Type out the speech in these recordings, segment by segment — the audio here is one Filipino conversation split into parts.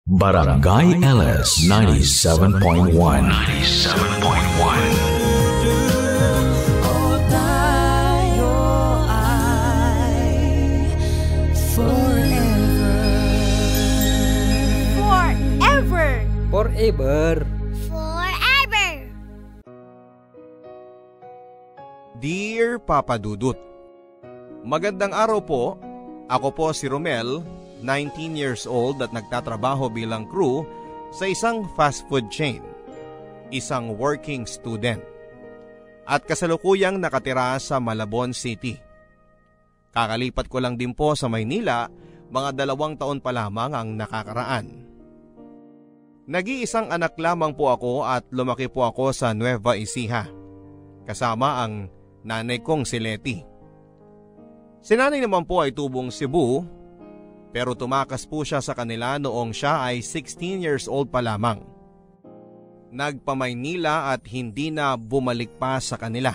Barangay LS 97.1. 97.1. Tayo ay forever. Forever! Forever. Forever! Dear Papa Dudut, magandang araw po. Ako po si Romel, 19 years old at nagtatrabaho bilang crew sa isang fast food chain. Isang working student. At kasalukuyang nakatira sa Malabon City. Kakalipat ko lang din po sa Maynila, mga 2 taon pa lamang ang nakakaraan. Nag-iisang anak lamang po ako at lumaki po ako sa Nueva Ecija. Kasama ang nanay kong si Letty. Si nanay naman po ay tubong Cebu, pero tumakas po siya sa kanila noong siya ay 16 years old pa lamang. Nagpa-Maynila at hindi na bumalik pa sa kanila.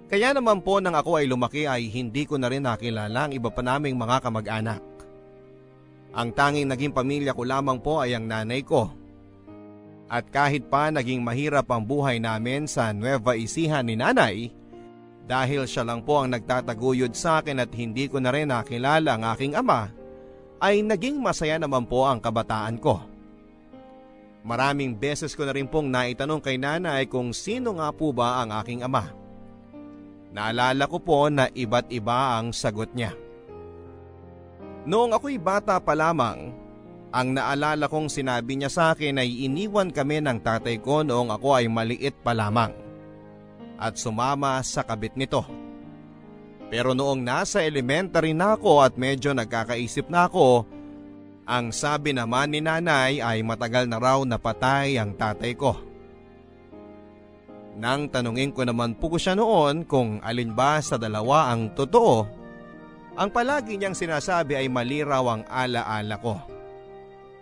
Kaya naman po nang ako ay lumaki ay hindi ko na rin nakilala ang iba pa naming mga kamag-anak. Ang tanging naging pamilya ko lamang po ay ang nanay ko. At kahit pa naging mahirap ang buhay namin sa Nueva Ecija ni nanay, dahil siya lang po ang nagtataguyod sa akin at hindi ko na rin nakilala ang aking ama, ay naging masaya naman po ang kabataan ko. Maraming beses ko na rin pong naitanong kay nanay kung sino nga po ba ang aking ama. Naalala ko po na iba't iba ang sagot niya. Noong ako'y bata pa lamang, ang naalala kong sinabi niya sa akin ay iniwan kami ng tatay ko noong ako ay maliit pa lamang at sumama sa kabit nito. Pero noong nasa elementary na ako at medyo nagkakaisip na ako, ang sabi naman ni nanay ay matagal na raw napatay ang tatay ko. Nang tanungin ko naman po siya noon kung alin ba sa dalawa ang totoo, ang palagi niyang sinasabi ay mali raw ang alaala ko.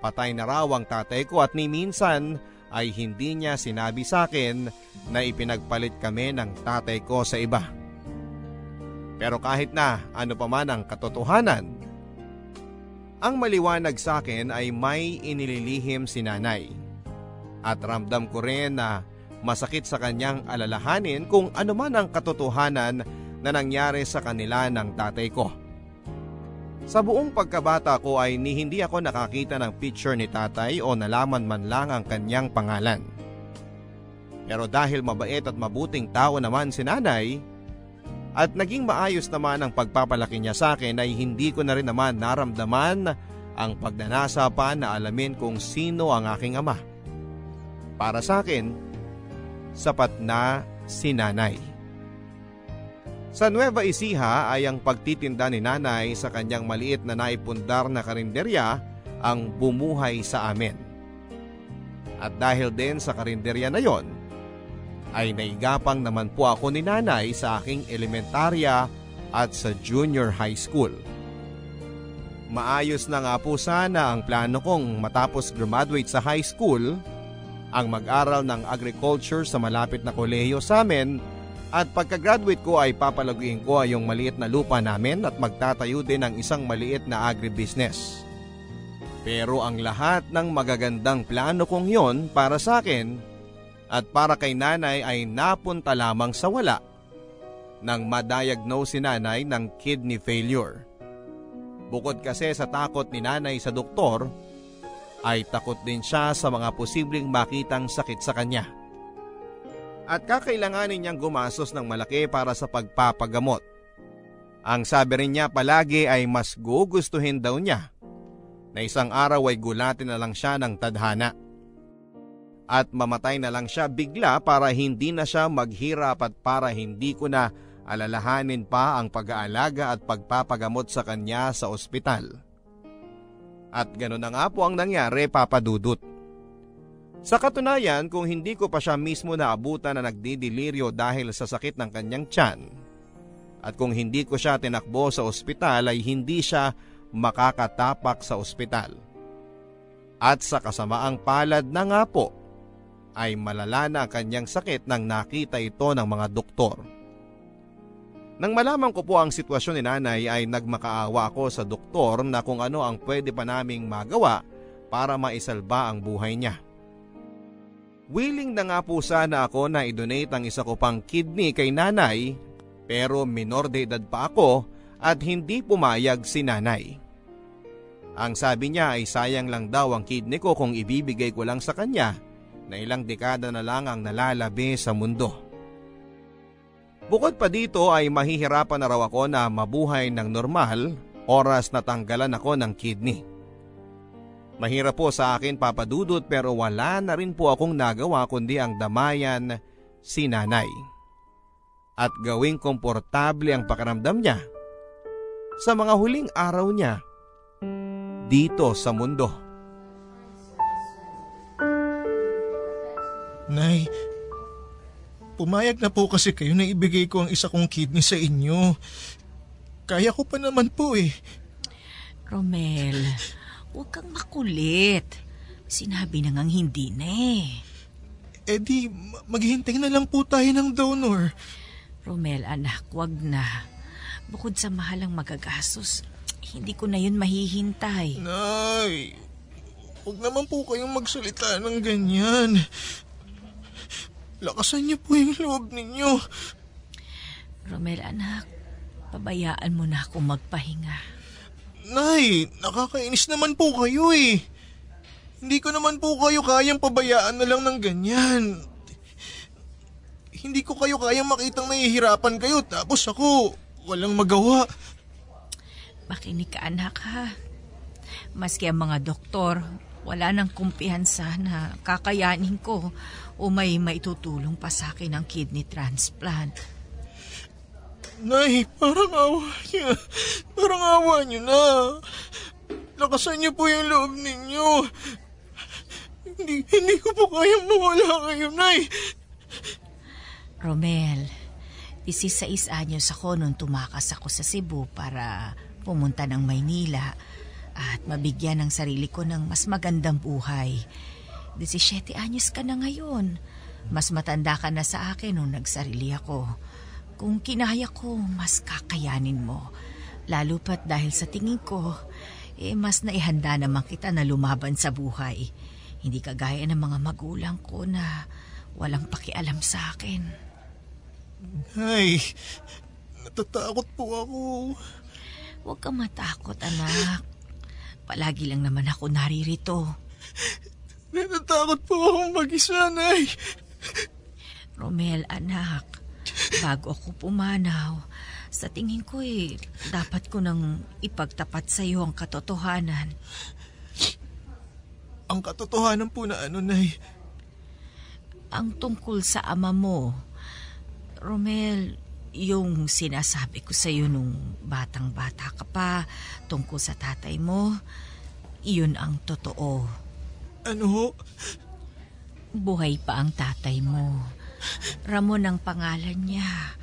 Patay na raw ang tatay ko at ni minsan ay hindi niya sinabi sa akin na ipinagpalit kami ng tatay ko sa iba. Pero kahit na ano pa man ang katotohanan, ang maliwanag sa akin ay may inililihim si nanay. At ramdam ko rin na masakit sa kanyang alalahanin kung ano man ang katotohanan na nangyari sa kanila ng tatay ko. Sa buong pagkabata ko ay hindi ako nakakita ng picture ni tatay o nalaman man lang ang kanyang pangalan. Pero dahil mabait at mabuting tao naman si nanay at naging maayos naman ang pagpapalaki niya sa akin ay hindi ko na rin naman naramdaman ang pagnanasa pa na alamin kung sino ang aking ama. Para sa akin, sapat na si nanay. Sa Nueva Ecija ay ang pagtitinda ni nanay sa kanyang maliit na naipundar na karinderya ang bumuhay sa amin. At dahil din sa karinderya na yon, ay naigapang naman po ako ni nanay sa aking elementarya at sa junior high school. Maayos na nga po sana ang plano kong matapos graduate sa high school, ang mag-aral ng agriculture sa malapit na kolehiyo sa amin, at pagka-graduate ko ay papalaguin ko ay yung maliit na lupa namin at magtatayo din ng isang maliit na agribusiness. Pero ang lahat ng magagandang plano kong yon para sa akin at para kay nanay ay napunta lamang sa wala nang ma-diagnose si nanay ng kidney failure. Bukod kasi sa takot ni nanay sa doktor, ay takot din siya sa mga posibleng makitang sakit sa kanya. At kakailanganin niyang gumastos ng malaki para sa pagpapagamot. Ang sabi rin niya palagi ay mas gugustuhin daw niya na isang araw ay gulatin na lang siya ng tadhana. At mamatay na lang siya bigla para hindi na siya maghirap at para hindi ko na alalahanin pa ang pag-aalaga at pagpapagamot sa kanya sa ospital. At gano'n na nga po ang nangyari, Papa Dudut. Sa katunayan, kung hindi ko pa siya mismo naabutan na nagdidiliryo dahil sa sakit ng kanyang tiyan, at kung hindi ko siya tinakbo sa ospital ay hindi siya makakatapak sa ospital. At sa kasamaang palad na nga po, ay malala na ang kanyang sakit nang nakita ito ng mga doktor. Nang malaman ko po ang sitwasyon ni nanay ay nagmakaawa ako sa doktor na kung ano ang pwede pa naming magawa para maisalba ang buhay niya. Willing na nga po sana ako na i-donate ang isa ko pang kidney kay nanay, pero minor de edad pa ako at hindi pumayag si nanay. Ang sabi niya ay sayang lang daw ang kidney ko kung ibibigay ko lang sa kanya na ilang dekada na lang ang nalalabi sa mundo. Bukod pa dito ay mahihirapan na raw ako na mabuhay ng normal oras na tanggalan ako ng kidney. Mahirap po sa akin papadudot pero wala na rin po akong nagawa kundi ang damayan si nanay. At gawing komportable ang pakiramdam niya sa mga huling araw niya dito sa mundo. Nay, pumayag na po kasi kayo na ibigay ko ang isa kong kidney sa inyo. Kaya ko pa naman po eh. Romel, huwag kang makulit. Sinabi na ngang hindi na eh. Eh di, maghihintay na lang po tayo ng donor. Romel, anak, wag na. Bukod sa mahalang magagastos, hindi ko na yun mahihintay. Nay, huwag naman po kayong magsalita ng ganyan. Lakasan niyo po yung loob ninyo. Romel, anak, pabayaan mo na akong magpahinga. Nay, nakakainis naman po kayo eh. Hindi ko naman po kayo kayang pabayaan na lang ng ganyan. Hindi ko kayo kayang makitang nahihirapan kayo tapos ako walang magawa. Makinig ka, anak, ha? Maski ang mga doktor, wala nang kumpiyansa na kakayanin ko o may maitutulong pa sa akin ang kidney transplant. Nay, parang awa niyo na. Lakasan niyo po yung loob ninyo. Hindi ko po kayang mawala kayo, Nay. Romel, 16 anyos ako nung tumakas ako sa Cebu para pumunta ng Maynila at mabigyan ng sarili ko ng mas magandang buhay. 17 anyos ka na ngayon. Mas matanda ka na sa akin nung nagsarili ako. Kung kinaya ko, mas kakayanin mo. Lalo pat dahil sa tingin ko, mas naihanda naman kita na lumaban sa buhay. Hindi kagaya ng mga magulang ko na walang pakialam sa akin. Ay, natatakot po ako. Huwag kang matakot, anak. Palagi lang naman ako naririto. Natatakot po akong mag-isa, Nay. Romel, anak, bago ako pumanaw, sa tingin ko dapat ko nang ipagtapat sa iyo ang katotohanan. Ang katotohanan po na ano, Nay? Ang tungkol sa ama mo. Romel, yung sinasabi ko sa iyo nung batang-bata ka pa tungkol sa tatay mo, iyon ang totoo. Ano ho? Buhay pa ang tatay mo. Ramon ang pangalan niya.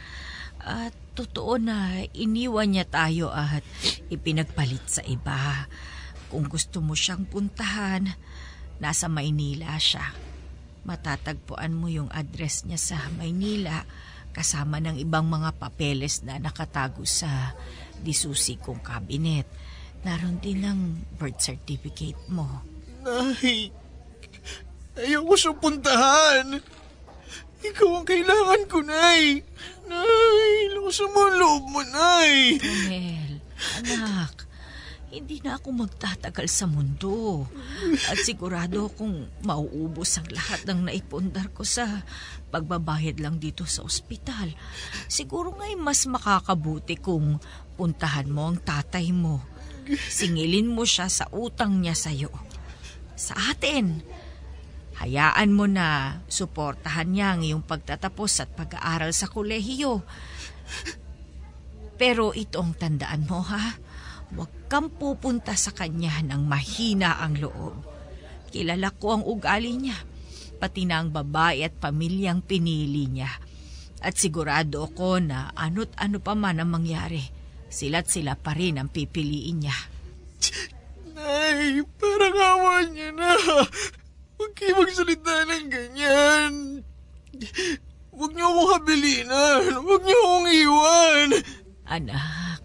At totoo na iniwan niya tayo at ipinagpalit sa iba. Kung gusto mo siyang puntahan, nasa Maynila siya. Matatagpuan mo yung address niya sa Maynila kasama ng ibang mga papeles na nakatago sa disusi kong cabinet. Naroon din ang birth certificate mo. Nay, ayoko siyang puntahan. Ikaw ang kailangan ko, Nay. Nay, lukusan mo ang loob mo, Nay. Romel, anak, hindi na ako magtatagal sa mundo. At sigurado akong mauubos ang lahat ng naipundar ko sa pagbabayad lang dito sa ospital. Siguro nga'y mas makakabuti kung puntahan mo ang tatay mo. Singilin mo siya sa utang niya sa'yo. Sa atin. Hayaan mo na suportahan niya ang iyong pagtatapos at pag-aaral sa kolehiyo. Pero itong tandaan mo, ha? Huwag kang pupunta sa kanya ng mahina ang loob. Kilala ko ang ugali niya, pati na ang babae at pamilyang pinili niya. At sigurado ako na ano't ano pa man ang mangyari, sila't sila pa rin ang pipiliin niya. Nay, parang awa niya na. Huwag kayo magsalita ng ganyan. Huwag niyo akong habilinan. Huwag niyo akong iwan. Anak,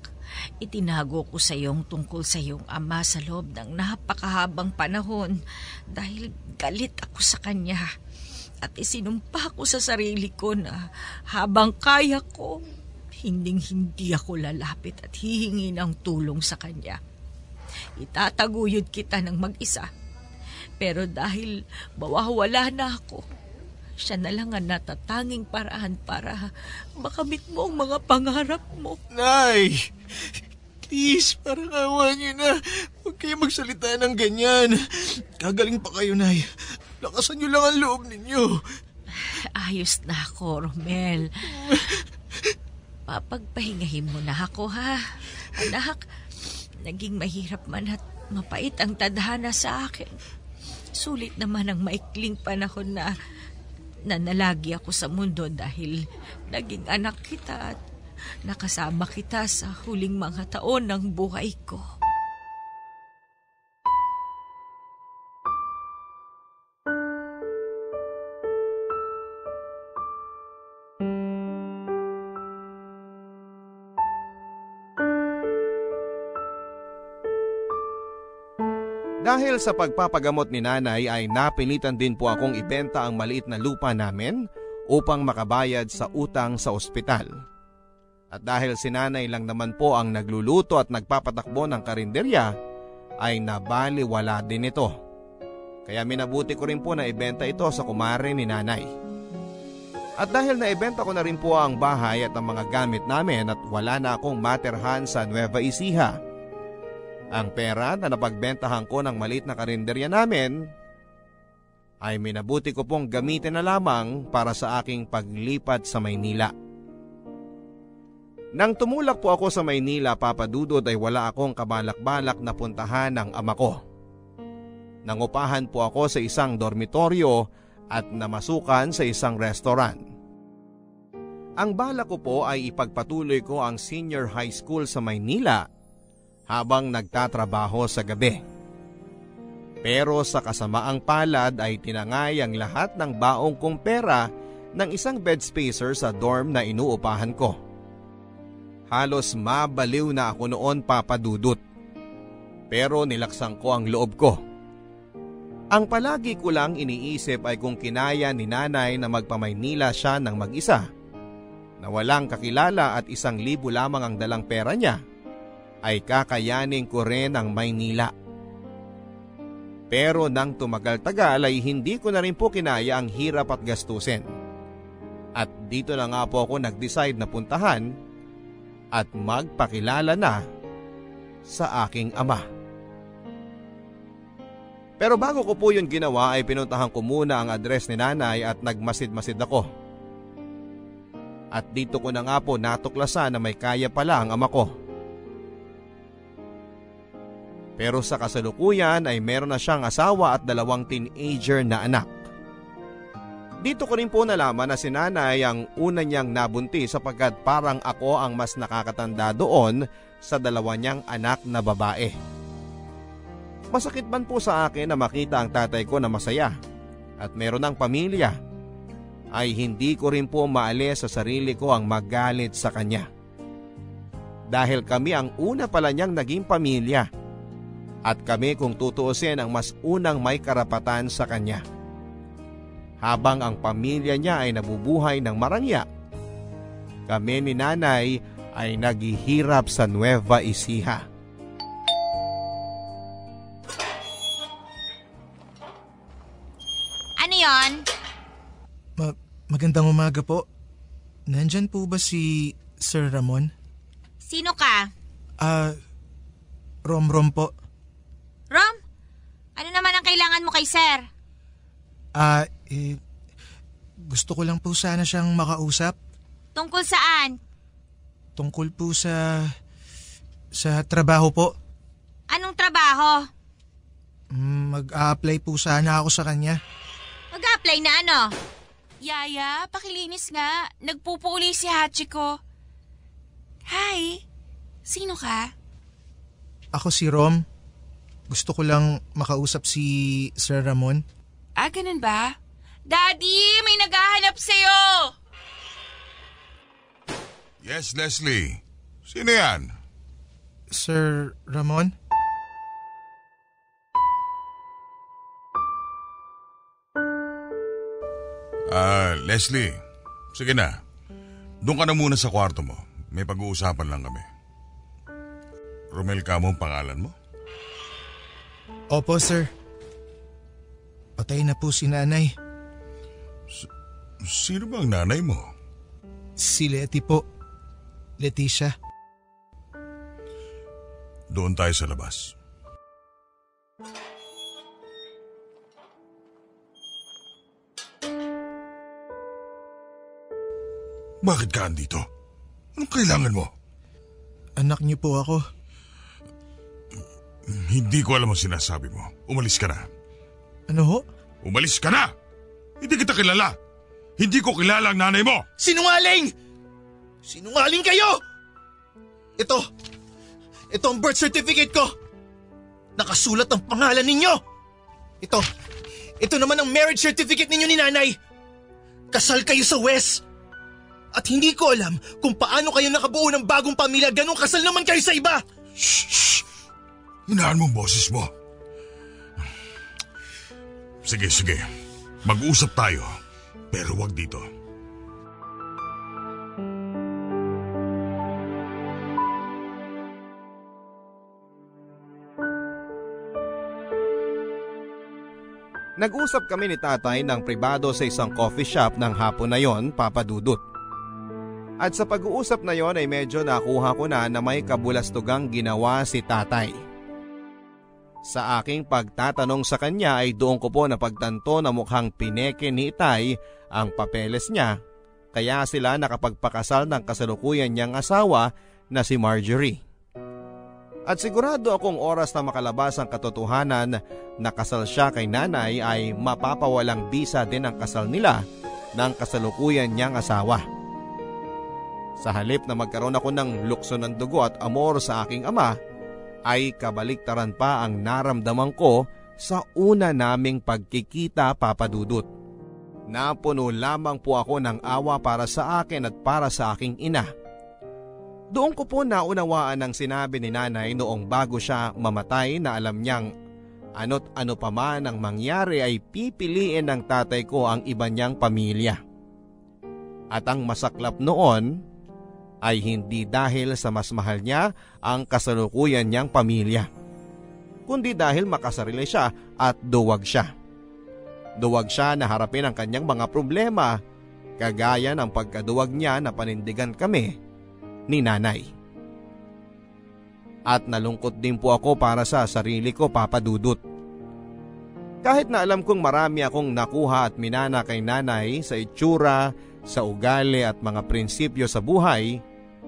Itinago ko sa iyong tungkol sa iyong ama sa loob ng napakahabang panahon dahil galit ako sa kanya. At isinumpa ko sa sarili ko na habang kaya ko, hindi ako lalapit at hihingi ng tulong sa kanya. Itataguyod kita ng mag-isa. Pero dahil mawawala na ako, siya na lang ang natatanging paraan para makamit mo ang mga pangarap mo. Nay! Please, parang awa niyo na. Huwag kayo magsalita ng ganyan. Gagaling pa kayo, Nay. Lakasan niyo lang ang loob ninyo. Ayos na ako, Romel. Papagpahingahin mo na ako, ha? Anak, naging mahirap man at mapait ang tadhana sa akin. Sulit naman ang maikling panahon na nanalagi ako sa mundo dahil naging anak kita at nakasama kita sa huling mga taon ng buhay ko. Dahil sa pagpapagamot ni nanay ay napilitan din po akong ibenta ang maliit na lupa namin upang makabayad sa utang sa ospital. At dahil si nanay lang naman po ang nagluluto at nagpapatakbo ng karinderya, ay nabaliwala din ito. Kaya minabuti ko rin po na ibenta ito sa kumare ni nanay. At dahil naibenta ko na rin po ang bahay at ang mga gamit namin at wala na akong materhan sa Nueva Ecija, ang pera na napagbentahan ko ng maliit na karinderya namin ay minabuti ko pong gamitin na lamang para sa aking paglipat sa Maynila. Nang tumulak po ako sa Maynila, Papa Dudod, ay wala akong kabalak-balak na puntahan ng ama ko. Nangupahan po ako sa isang dormitoryo at namasukan sa isang restaurant. Ang balak ko po ay ipagpatuloy ko ang senior high school sa Maynila habang nagtatrabaho sa gabi. Pero sa kasamaang palad ay tinangay ang lahat ng baong kong pera ng isang bed spacer sa dorm na inuupahan ko. Halos mabaliw na ako noon, Papa Dudut. Pero nilaksan ko ang loob ko. Ang palagi ko lang iniisip ay kung kinaya ni nanay na magpamaynila siya ng mag-isa, na walang kakilala at 1,000 lamang ang dalang pera niya, ay kakayanin ko rin ang Maynila. Pero nang tumagal-tagal ay hindi ko na rin po kinaya ang hirap at gastusin. At dito na nga po ako nag-decide na puntahan at magpakilala na sa aking ama. Pero bago ko po yun ginawa ay pinuntahan ko muna ang address ni nanay at nagmasid-masid ako. At dito ko na nga po natuklasan na may kaya pala ang ama ko. Pero sa kasalukuyan ay meron na siyang asawa at 2 teenager na anak. Dito ko rin po nalaman na si nanay ang una niyang nabuntis sapagkat parang ako ang mas nakakatanda doon sa 2 niyang anak na babae. Masakit man po sa akin na makita ang tatay ko na masaya at meron ng pamilya, ay hindi ko rin po maalis sa sarili ko ang magalit sa kanya. Dahil kami ang una pala niyang naging pamilya. At kami kung tutuusin ang mas unang may karapatan sa kanya. Habang ang pamilya niya ay nabubuhay ng marangya, kami ni nanay ay naghihirap sa Nueva Ecija. Ano yon? Magandang umaga po. Nandyan po ba si Sir Ramon? Sino ka? Rom po. Rom? Ano naman ang kailangan mo kay Sir? Gusto ko lang po sana siyang makausap. Tungkol saan? Tungkol po sa trabaho po. Anong trabaho? Mag-a-apply po sana ako sa kanya. Mag-a-apply na ano? Yaya, pakilinis nga. Nagpupuli si Hachiko. Hi, sino ka? Ako si Rom. Gusto ko lang makausap si Sir Ramon. Ganun ba? Daddy, may naghahanap sa'yo! Yes, Leslie. Sino yan? Sir Ramon? Leslie, sige na. Doon ka na muna sa kwarto mo. May pag-uusapan lang kami. Romel ka mo ang pangalan mo? Opo, sir. Patay na po si nanay. Sino ba ang nanay mo? Si Letty po. Leticia. Doon tayo sa labas. Bakit ka andito? Anong kailangan mo? Anak niyo po ako. Hindi ko alam ang sinasabi mo. Umalis ka na. Ano ho? Umalis ka na! Hindi kita kilala! Hindi ko kilala ang nanay mo! Sinungaling! Sinungaling kayo! Ito ang birth certificate ko. Nakasulat ang pangalan ninyo. Ito naman ang marriage certificate ninyo ni nanay. Kasal kayo sa West. At hindi ko alam kung paano kayo nakabuo ng bagong pamilya, ganun kasal naman kayo sa iba. Shh! Hinaan mo ang boses mo. Sige. Mag-usap tayo. Pero wag dito. Nag-usap kami ni tatay ng pribado sa isang coffee shop ng hapon na yon, Papa Dudut. At sa pag-uusap na yon ay medyo nakuha ko na may kabulastugang ginawa si tatay. Sa aking pagtatanong sa kanya ay doon ko po napagtanto na mukhang pineke ni Itay ang papeles niya, kaya sila nakapagpakasal ng kasalukuyan niyang asawa na si Marjorie. At sigurado akong oras na makalabas ang katotohanan na kasal siya kay nanay ay mapapawalang bisa din ang kasal nila ng kasalukuyan niyang asawa. Sa halip na magkaroon ako ng lukso ng dugo at amor sa aking ama, ay kabaliktaran pa ang naramdaman ko sa una naming pagkikita, Papa Dudut. Napuno lamang po ako ng awa para sa akin at para sa aking ina. Doon ko po naunawaan ang sinabi ni nanay noong bago siya mamatay na alam niyang ano't ano pa man ang mangyari ay pipiliin ng tatay ko ang iba niyang pamilya. At ang masaklap noon ay hindi dahil sa mas mahal niya ang kasalukuyan niyang pamilya, kundi dahil makasarili siya at duwag siya. Duwag siya na harapin ang kanyang mga problema, kagaya ng pagkaduwag niya na panindigan kami ni nanay. At nalungkot din po ako para sa sarili ko, Papa Dudut. Kahit na alam kong marami akong nakuha at minana kay nanay sa itsura, sa ugali at mga prinsipyo sa buhay,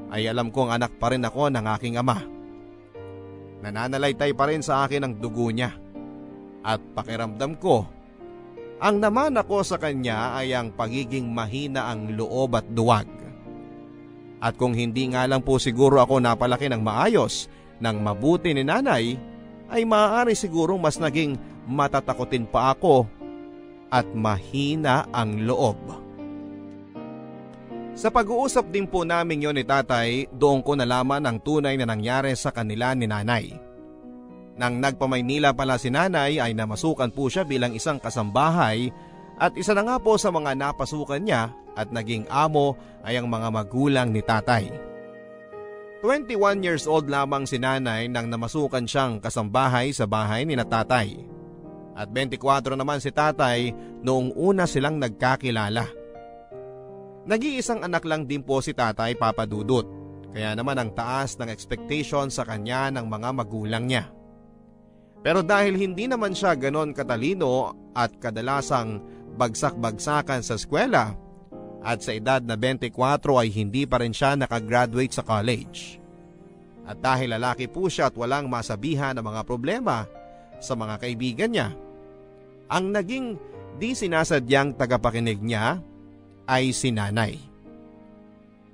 ay alam kong anak pa rin ako ng aking ama. Nananalaytay pa rin sa akin ang dugo niya. At pakiramdam ko, ang naman ako sa kanya ay ang pagiging mahina ang loob at duwag. At kung hindi nga lang po siguro ako napalaki ng maayos, ng mabuti ni nanay, ay maaari sigurong mas naging matatakotin pa ako at mahina ang loob. Sa pag-uusap din po namin yon ni tatay, doon ko nalaman ang tunay na nangyari sa kanila ni nanay. Nang nagpamaynila pala si nanay ay namasukan po siya bilang isang kasambahay at isa na nga po sa mga napasukan niya at naging amo ay ang mga magulang ni tatay. 21 years old lamang si nanay nang namasukan siyang kasambahay sa bahay ni tatay. At 24 naman si tatay noong una silang nagkakilala. Nag-iisang anak lang din po si tatay, Papa Dudut, kaya naman ang taas ng expectation sa kanya ng mga magulang niya. Pero dahil hindi naman siya ganon katalino at kadalasang bagsak-bagsakan sa eskwela, at sa edad na 24 ay hindi pa rin siya nakagraduate sa college. At dahil lalaki po siya at walang masabihan ng mga problema sa mga kaibigan niya, ang naging di sinasadyang tagapakinig niya ay si nanay.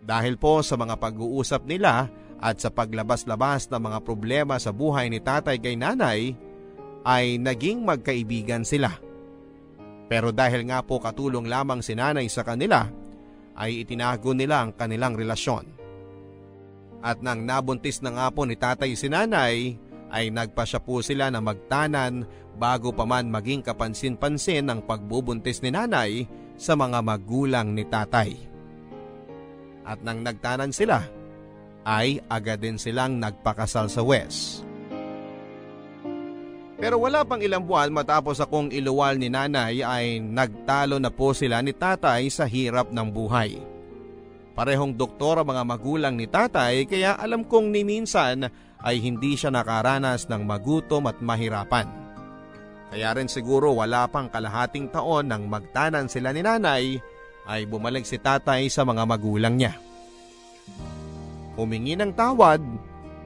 Dahil po sa mga pag-uusap nila at sa paglabas-labas ng mga problema sa buhay ni tatay kay nanay, ay naging magkaibigan sila. Pero dahil nga po katulong lamang si nanay sa kanila, ay itinago nila ang kanilang relasyon. At nang nabuntis na nga po ni tatay si nanay, ay nagpasya po sila na magtanan bago pa man maging kapansin-pansin ang pagbubuntis ni nanay sa mga magulang ni tatay. At nang nagtanan sila, ay agad din silang nagpakasal sa West. Pero wala pang ilang buwan matapos akong iluwal ni nanay ay nagtalo na po sila ni tatay sa hirap ng buhay. Parehong doktor ang mga magulang ni tatay kaya alam kong ni minsan ay hindi siya nakaranas ng magutom at mahirapan. Kaya rin siguro wala pang kalahating taon nang magtanan sila ni nanay ay bumalik si tatay sa mga magulang niya. Humingi ng tawad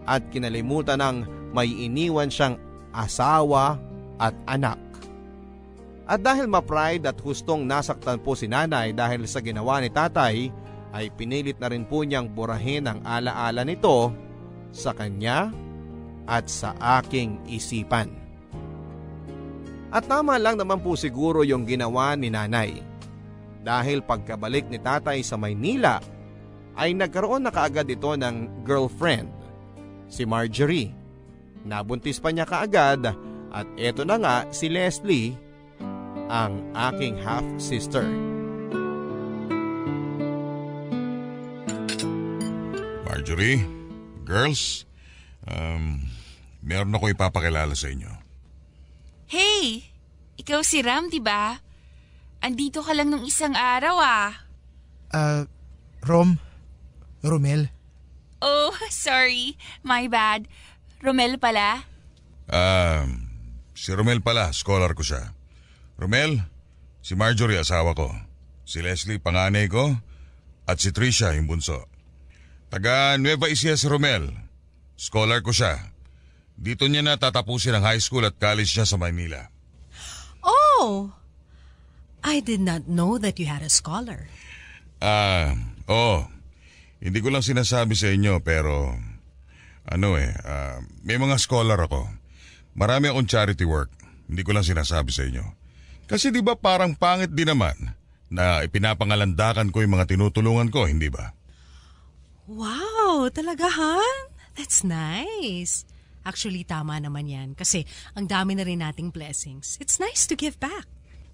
at kinalimutan ng may iniwan siyang asawa at anak. At dahil ma-pride at hustong nasaktan po si nanay dahil sa ginawa ni tatay, ay pinilit na rin po niyang burahin ang alaala nito sa kanya at sa aking isipan. At tama lang naman po siguro yung ginawa ni nanay. Dahil pagkabalik ni tatay sa Maynila, ay nagkaroon na kaagad ito ng girlfriend, si Marjorie. Nabuntis pa niya kaagad at eto na nga si Leslie, ang aking half-sister. Marjorie, girls, meron ako ipapakilala sa inyo. Hey! Ikaw si Ram, di ba? Andito ka lang nung isang araw Romel. Oh, sorry. My bad. Romel pala? Si Romel pala, scholar ko siya. Romel, si Marjorie asawa ko. Si Leslie panganay ko at si Tricia yung bunso. Taga Nueva Ecija si Romel. Scholar ko siya. Dito niya na tatapusin ang high school at college niya sa Manila. Oh! I did not know that you had a scholar. Hindi ko lang sinasabi sa inyo pero may mga scholar ako. Marami akong charity work. Hindi ko lang sinasabi sa inyo. Kasi di ba parang pangit din naman na ipinapangalandakan ko yung mga tinutulungan ko, hindi ba? Wow, talaga, Han? That's nice. Actually, tama naman yan kasi ang dami na rin nating blessings. It's nice to give back.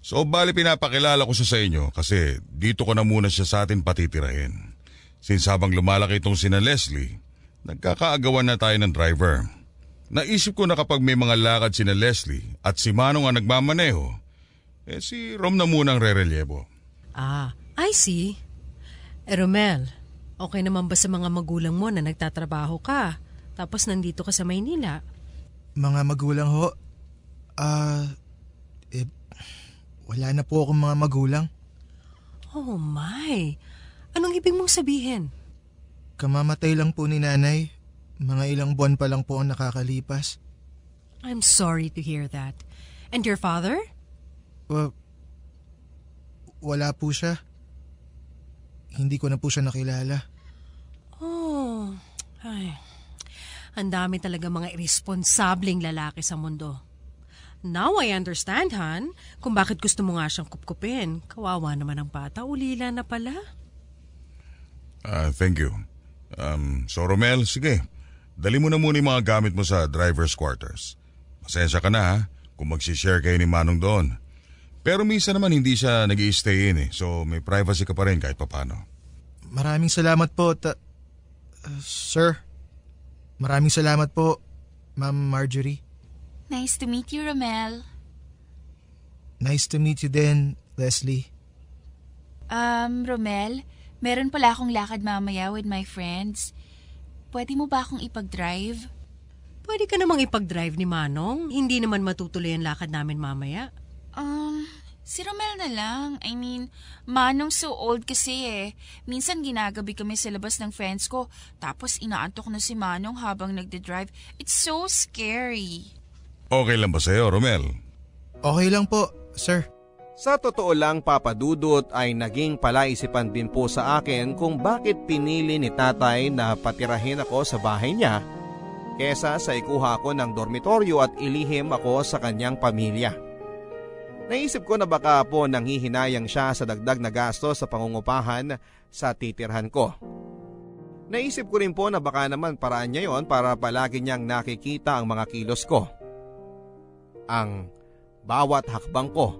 So, bali pinapakilala ko siya sa inyo kasi dito ko na muna siya sa atin patitirahin. Since habang lumalaki itong sina Leslie, nagkakaagawan na tayo ng driver. Naisip ko na kapag may mga lakad sina Leslie at si Manong ang nagmamaneho, si Rom na munang re-relievo. I see. Romel, okay naman ba sa mga magulang mo na nagtatrabaho ka tapos nandito ka sa Maynila? Mga magulang ho? Wala na po akong mga magulang. Oh my! Anong ibig mong sabihin? Kamamatay lang po ni nanay. Mga ilang buwan pa lang po ang nakakalipas. I'm sorry to hear that. And your father? Wala po siya. Hindi ko na po siya nakilala. Oh, ay. Ang dami talaga mga irresponsableng lalaki sa mundo. Now I understand, Han, kung bakit gusto mo nga siyang kupkupin. Kawawa naman ang bata, ulila na pala. Thank you. So Romel, sige. Dali mo na muna yung mga gamit mo sa driver's quarters. Pasensya ka na ha, kung magsishare kayo ni Manong doon. Pero minsan naman hindi siya nag-i-stay in so may privacy ka pa rin kahit papano. Maraming salamat po, sir. Maraming salamat po, Ma'am Marjorie. Nice to meet you, Romel. Nice to meet you din, Leslie. Romel, meron pala akong lakad mamaya with my friends. Pwede mo ba akong ipag-drive? Pwede ka namang ipag-drive ni Manong. Hindi naman matutuloy ang lakad namin mamaya. Si Romel na lang. I mean, Manong so old kasi Minsan ginagabi kami sa labas ng friends ko, tapos inaantok na si Manong habang nagde-drive. It's so scary. Okay lang ba sa'yo, Romel? Okay lang po, sir. Sa totoo lang, Papa Dudut, ay naging palaisipan din po sa akin kung bakit pinili ni tatay na patirahin ako sa bahay niya kesa sa ikuha ko ng dormitoryo at ilihim ako sa kanyang pamilya. Naisip ko na baka po nanghihinayang siya sa dagdag na gasto sa pangungupahan sa titirhan ko. Naisip ko rin po na baka naman paraan niya yon para palagi niyang nakikita ang mga kilos ko. Ang bawat hakbang ko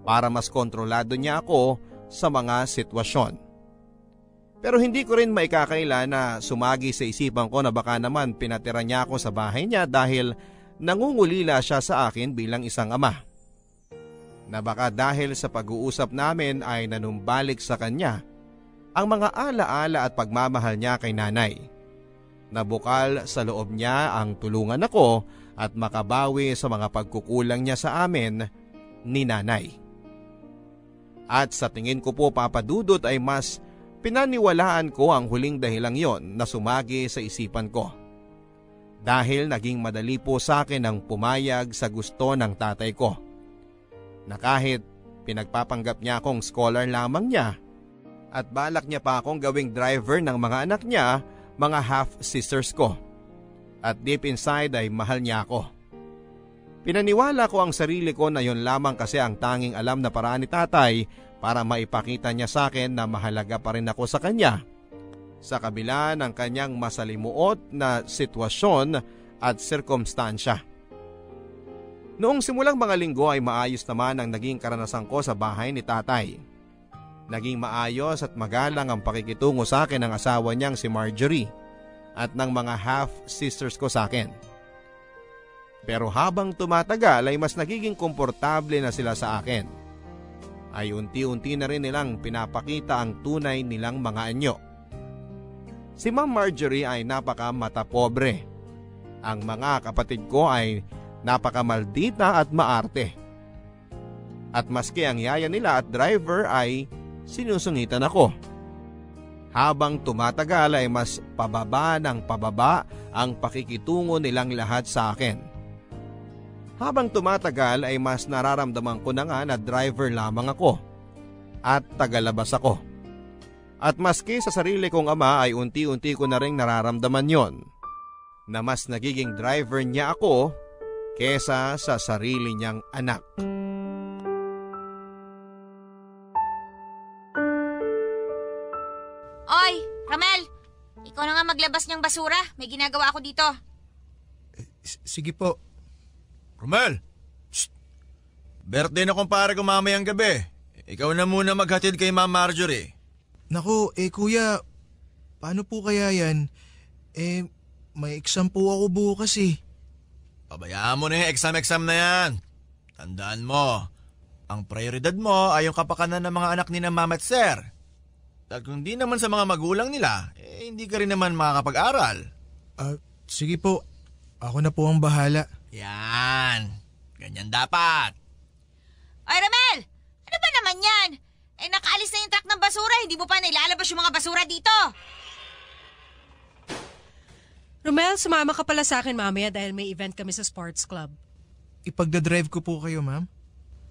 para mas kontrolado niya ako sa mga sitwasyon. Pero hindi ko rin maikakaila na sumagi sa isipan ko na baka naman pinatira niya ako sa bahay niya dahil nangungulila siya sa akin bilang isang ama. Na baka dahil sa pag-uusap namin ay nanumbalik sa kanya ang mga alaala at pagmamahal niya kay nanay. Nabukal sa loob niya ang tulungan ako at makabawi sa mga pagkukulang niya sa amin ni nanay. At sa tingin ko po, Papa Dudut, ay mas pinaniwalaan ko ang huling dahilang yon na sumagi sa isipan ko. Dahil naging madali po sa akin ang pumayag sa gusto ng tatay ko. Na kahit pinagpapanggap niya akong scholar lamang niya at balak niya pa akong gawing driver ng mga anak niya, mga half-sisters ko. At deep inside ay mahal niya ako. Pinaniwala ko ang sarili ko na yon lamang kasi ang tanging alam na paraan ni tatay para maipakita niya sa akin na mahalaga pa rin ako sa kanya. Sa kabila ng kanyang masalimuot na sitwasyon at sirkumstansya. Noong simulang mga linggo ay maayos naman ang naging karanasan ko sa bahay ni tatay. Naging maayos at magalang ang pakikitungo sa akin ng asawa niyang si Marjorie at ng mga half-sisters ko sa akin. Pero habang tumatagal ay mas nagiging komportable na sila sa akin. Ay unti-unti na rin nilang pinapakita ang tunay nilang mga anyo. Si Ma'am Marjorie ay napaka matapobre. Ang mga kapatid ko ay napakamaldita at maarte. At maski ang yaya nila at driver ay sinusungitan ako. Habang tumatagal ay mas pababa ng pababa ang pakikitungo nilang lahat sa akin. Habang tumatagal ay mas nararamdaman ko na nga na driver lamang ako at tagalabas ako. At maski sa sarili kong ama ay unti-unti ko na rin nararamdaman yon, na mas nagiging driver niya ako kesa sa sarili niyang anak. Oy, Ramel! Ikaw na nga maglabas niyang basura. May ginagawa ako dito. Sige po. Romel! Psst! Birthday na kumpare ko mamayang gabi. Ikaw na muna maghatid kay Ma'am Marjorie. Naku, kuya, paano po kaya yan? May exam po ako bukas eh. Pabayaan mo na yung exam na yan. Tandaan mo, ang prioridad mo ay yung kapakanan ng mga anak ni na Mama at Sir. Dahil kung di naman sa mga magulang nila, hindi ka rin naman makakapag-aral. Sige po, ako na po ang bahala. Yan, ganyan dapat. Oy, Ramel! Ano ba naman yan? Nakaalis na yung truck ng basura. Hindi mo pa nailalabas yung mga basura dito. Romel, sumama ka pala sa akin mamaya dahil may event kami sa sports club. Ipagdadrive ko po kayo, ma'am?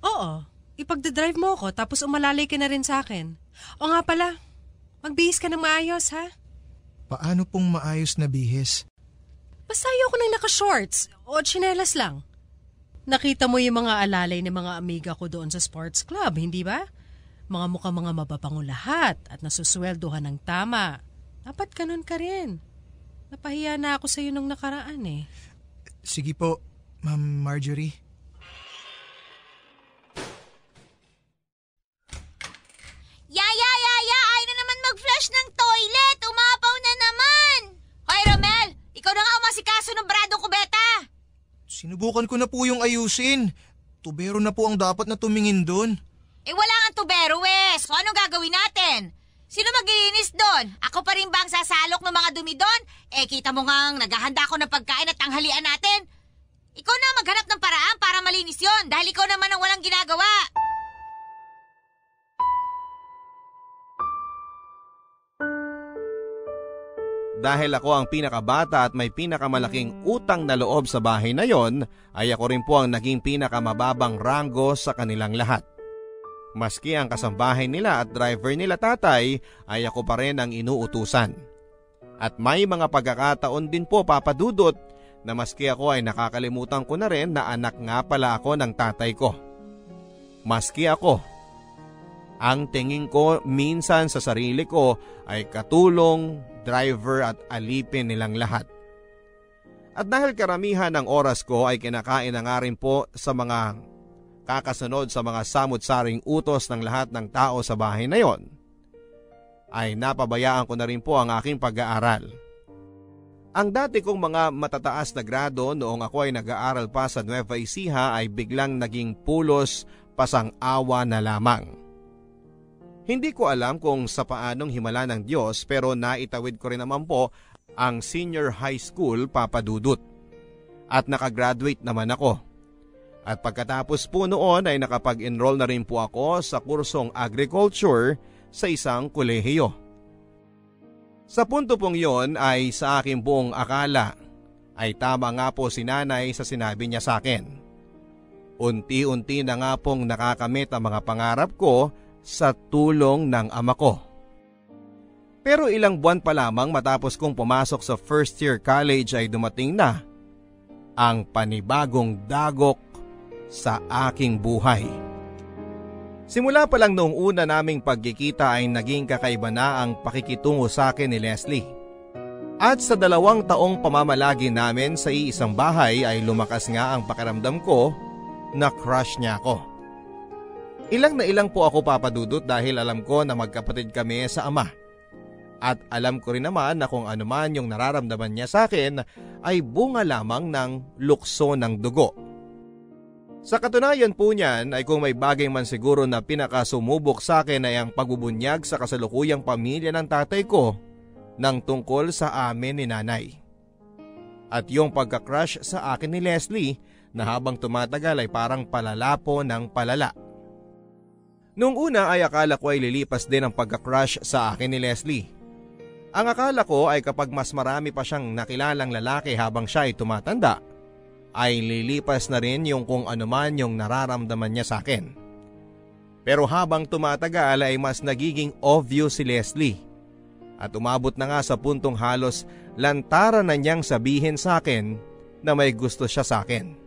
Oo, ipagdadrive mo ako tapos umalalay ka na rin sa akin. O nga pala, magbihis ka ng maayos, ha? Paano pong maayos na bihis? Basta ayoko nang naka-shorts o tsinelas lang. Nakita mo yung mga alalay ng mga amiga ko doon sa sports club, hindi ba? Mga mukhang mga mababango lahat at nasusweldohan ng tama. Dapat ganun ka rin. Napahiya na ako sa iyo nung nakaraan eh. Sige po, Ma'am Marjorie. Yaya! Ay na naman mag-flush ng toilet! Umapaw na naman! Hoy, Romel! Ikaw na nga umasikaso ng bradong kubeta! Sinubukan ko na po yung ayusin. Tubero na po ang dapat na tumingin doon. Wala nga tubero, So anong gagawin natin? Sino maglilinis doon? Ako pa rin ba ang sasalok ng mga dumi doon? Kita mo ngang naghahanda ako ng pagkain at tanghalian natin. Ikaw na maghanap ng paraan para malinis yon dahil ikaw naman ang walang ginagawa. Dahil ako ang pinakabata at may pinakamalaking utang na loob sa bahay na yon, ay ako rin po ang naging pinakamababang ranggo sa kanilang lahat. Maski ang kasambahay nila at driver nila tatay ay ako pa rin ang inuutusan. At may mga pagkakataon din po, Papa Dudut, na maski ako ay nakakalimutan ko na rin na anak nga pala ako ng tatay ko. Maski ako, ang tingin ko minsan sa sarili ko ay katulong, driver at alipin nilang lahat. At dahil karamihan ng oras ko ay kinakain na nga rin po sa mga kakasunod sa mga samut-saring utos ng lahat ng tao sa bahay na yon, ay napabayaan ko na rin po ang aking pag-aaral. Ang dati kong mga matataas na grado noong ako ay nag-aaral pa sa Nueva Ecija ay biglang naging pulos pasang-awa na lamang. Hindi ko alam kung sa paanong himala ng Diyos pero naitawid ko rin naman po ang senior high school, Papa Dudut. At nakagraduate naman ako. At pagkatapos po noon ay nakapag-enroll na rin po ako sa kursong agriculture sa isang kolehiyo. Sa punto pong yon ay sa aking buong akala ay tama nga po si nanay sa sinabi niya sa akin. Unti-unti na nga pong nakakamit ang mga pangarap ko sa tulong ng ama ko. Pero ilang buwan pa lamang matapos kong pumasok sa first year college ay dumating na ang panibagong dagok sa aking buhay. Simula pa lang noong una naming pagkikita ay naging kakaiba na ang pakikitungo sa akin ni Leslie. At sa 2 taong pamamalagi namin sa iisang bahay ay lumakas nga ang pakiramdam ko na crush niya ako. Ilang na ilang po ako, Papa Dudut, dahil alam ko na magkapatid kami sa ama. At alam ko rin naman na kung ano man yung nararamdaman niya sa akin ay bunga lamang ng lukso ng dugo. Sa katunayan po niyan ay kung may bagay man siguro na pinakasumubok sa akin ay ang pagbubunyag sa kasalukuyang pamilya ng tatay ko ng tungkol sa amin ni nanay. At yung pagka-crush sa akin ni Leslie na habang tumatagal ay parang palala po ng palala. Noong una ay akala ko ay lilipas din ang pagka-crush sa akin ni Leslie. Ang akala ko ay kapag mas marami pa siyang nakilalang lalaki habang siya ay tumatanda, ay lilipas na rin yung kung ano man yung nararamdaman niya sa akin. Pero habang tumatagal ay mas nagiging obvious si Leslie. At umabot na nga sa puntong halos lantaran na niyang sabihin sa akin na may gusto siya sa akin.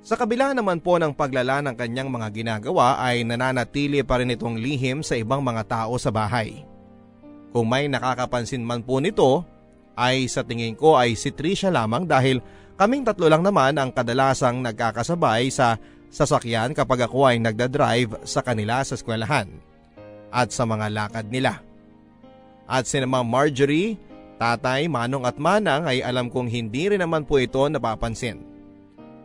Sa kabila naman po ng paglala ng kanyang mga ginagawa ay nananatili pa rin itong lihim sa ibang mga tao sa bahay. Kung may nakakapansin man po nito ay sa tingin ko ay si Trisha lamang dahil kaming 3 lang naman ang kadalasang nagkakasabay sa sasakyan kapag ako ay nagdadrive sa kanila sa eskwelahan at sa mga lakad nila. At sina Ma'am Marjorie, Tatay, Manong at Manang ay alam kong hindi rin naman po ito napapansin.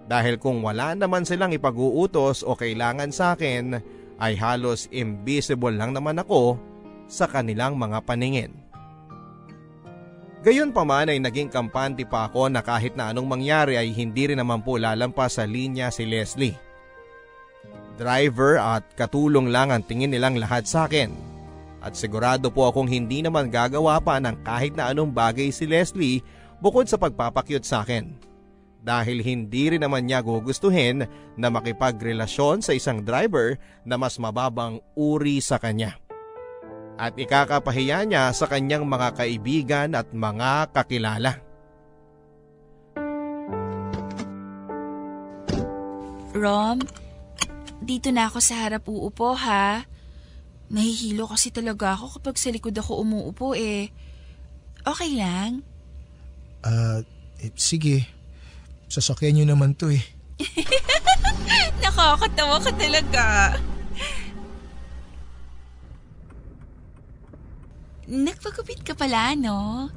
Dahil kung wala naman silang ipag-uutos o kailangan sa akin ay halos invisible lang naman ako sa kanilang mga paningin. Gayon pa man ay naging kampante pa ako na kahit na anong mangyari ay hindi rin naman po lalampas sa linya si Leslie. Driver at katulong lang ang tingin nilang lahat sa akin. At sigurado po akong hindi naman gagawa pa ng kahit na anong bagay si Leslie bukod sa pagpapakyut sa akin. Dahil hindi rin naman niya gugustuhin na makipagrelasyon sa isang driver na mas mababang uri sa kanya. At ikakapahiya niya sa kanyang mga kaibigan at mga kakilala. Rom, dito na ako sa harap uupo ha. Nahihilo kasi talaga ako kapag sa likod ako umuupo eh. Okay lang? Sige. Sasakyan niyo naman to eh. Nakakatawa ka talaga. Nagpagupit ka pala, no?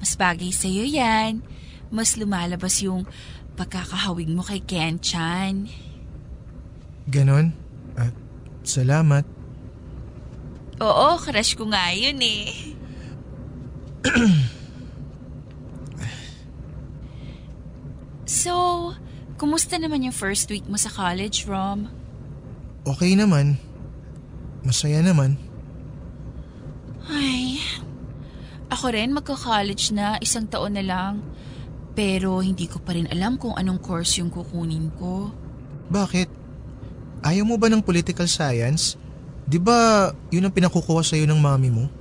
Mas bagay sa'yo yan. Mas lumalabas yung pagkakahawig mo kay Ken-chan. Ganon? Salamat. Oo, crush ko nga yun eh. So, kumusta naman yung first week mo sa college, Rom? Okay naman. Masaya naman. Ay, ako rin magka-college na, 1 taon na lang. Pero hindi ko pa rin alam kung anong course yung kukunin ko. Bakit? Ayaw mo ba ng political science? Di ba yun ang pinakukuha sa'yo ng mami mo?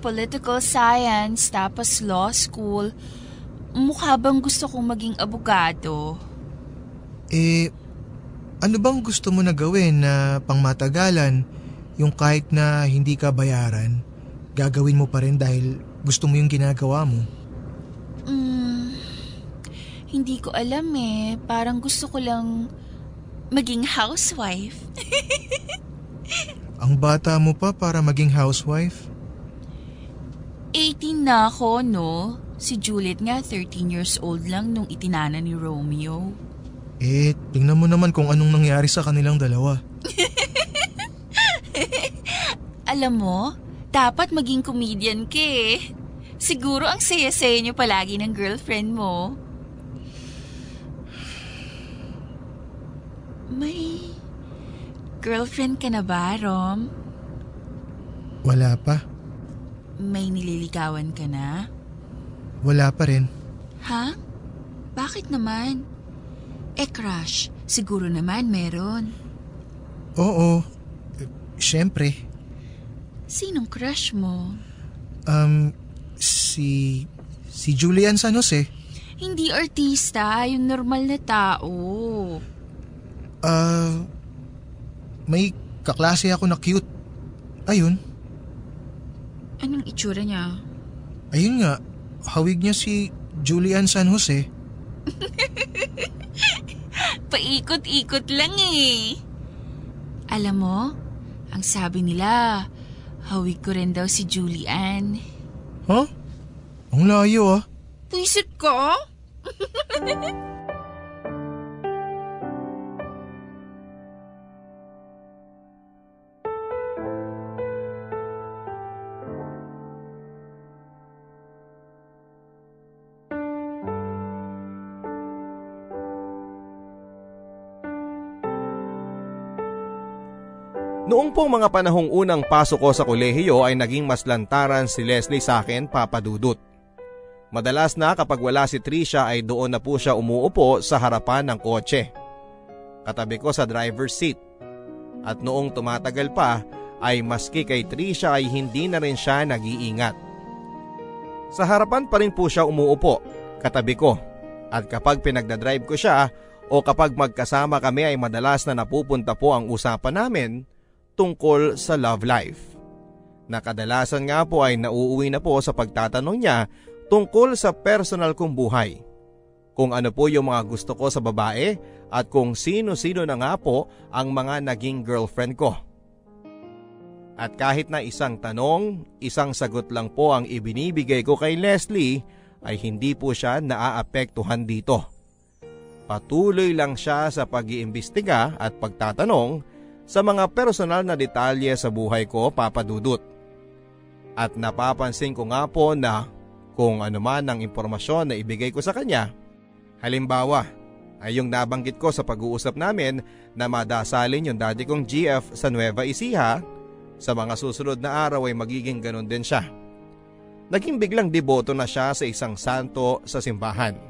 Political science, tapos law school. Mukha bang gusto kong maging abogado? Ano bang gusto mo na gawin na pangmatagalan, yung kahit na hindi ka bayaran, gagawin mo pa rin dahil gusto mo yung ginagawa mo? Hindi ko alam eh. Parang gusto ko lang maging housewife. Ang bata mo pa para maging housewife? 18 na ako, no? Si Juliet nga 13 years old lang nung itinana ni Romeo. Tingnan mo naman kung anong nangyari sa kanilang dalawa. Alam mo, dapat maging comedian ka eh. Siguro ang saya-saya niyo palagi ng girlfriend mo. May girlfriend ka na ba, Rom? Wala pa. May nililigawan ka na? Wala pa rin. Ha? Bakit naman? Crush, siguro naman meron. Oo, syempre. Sinong crush mo? Si Julian San Jose. Hindi artista, yung normal na tao. May kaklase ako na cute. Ayun. Anong itsura niya? Ayun nga, hawig niya si Julian San Jose. Paikot-ikot lang eh. Alam mo, ang sabi nila, hawig ko rin daw si Julian. Huh? Ang layo ah. Puisit ka? Noong pong mga panahong unang pasok ko sa kolehiyo ay naging mas lantaran si Leslie sa akin, Papa Dudut. Madalas na kapag wala si Trisha ay doon na po siya umuupo sa harapan ng kotse. Katabi ko sa driver's seat. At noong tumatagal pa ay maski kay Trisha ay hindi na rin siya nag-iingat. Sa harapan pa rin po siya umuupo, katabi ko. At kapag pinagdadrive ko siya o kapag magkasama kami ay madalas na napupunta po ang usapan namin tungkol sa love life. Nakadalasan nga po ay nauuwi na po sa pagtatanong niya tungkol sa personal kong buhay. Kung ano po yung mga gusto ko sa babae at kung sino-sino na nga po ang mga naging girlfriend ko. At kahit na isang tanong, isang sagot lang po ang ibinibigay ko kay Leslie ay hindi po siya naaapektuhan dito. Patuloy lang siya sa pag-iimbestiga at pagtatanong sa mga personal na detalye sa buhay ko, Papa Dudut. At napapansin ko nga po na kung ano man ang impormasyon na ibigay ko sa kanya, halimbawa ay yung nabanggit ko sa pag-uusap namin na madasalin yung daddy kong GF sa Nueva Ecija, sa mga susunod na araw ay magiging ganun din siya. Naging biglang deboto na siya sa isang santo sa simbahan.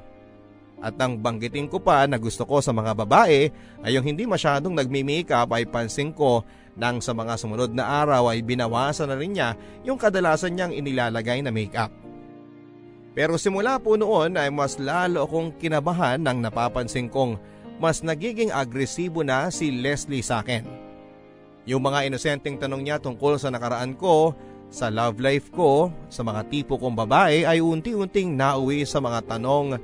At nang banggitin ko pa na gusto ko sa mga babae ay yung hindi masyadong nagmi-makeup ay pansin ko nang sa mga sumunod na araw ay binawasan na rin niya yung kadalasan niyang inilalagay na makeup. Pero simula po noon ay mas lalo akong kinabahan nang napapansin kong mas nagiging agresibo na si Leslie sa akin. Yung mga inosenteng tanong niya tungkol sa nakaraan ko, sa love life ko, sa mga tipo kong babae ay unti-unting nauwi sa mga tanong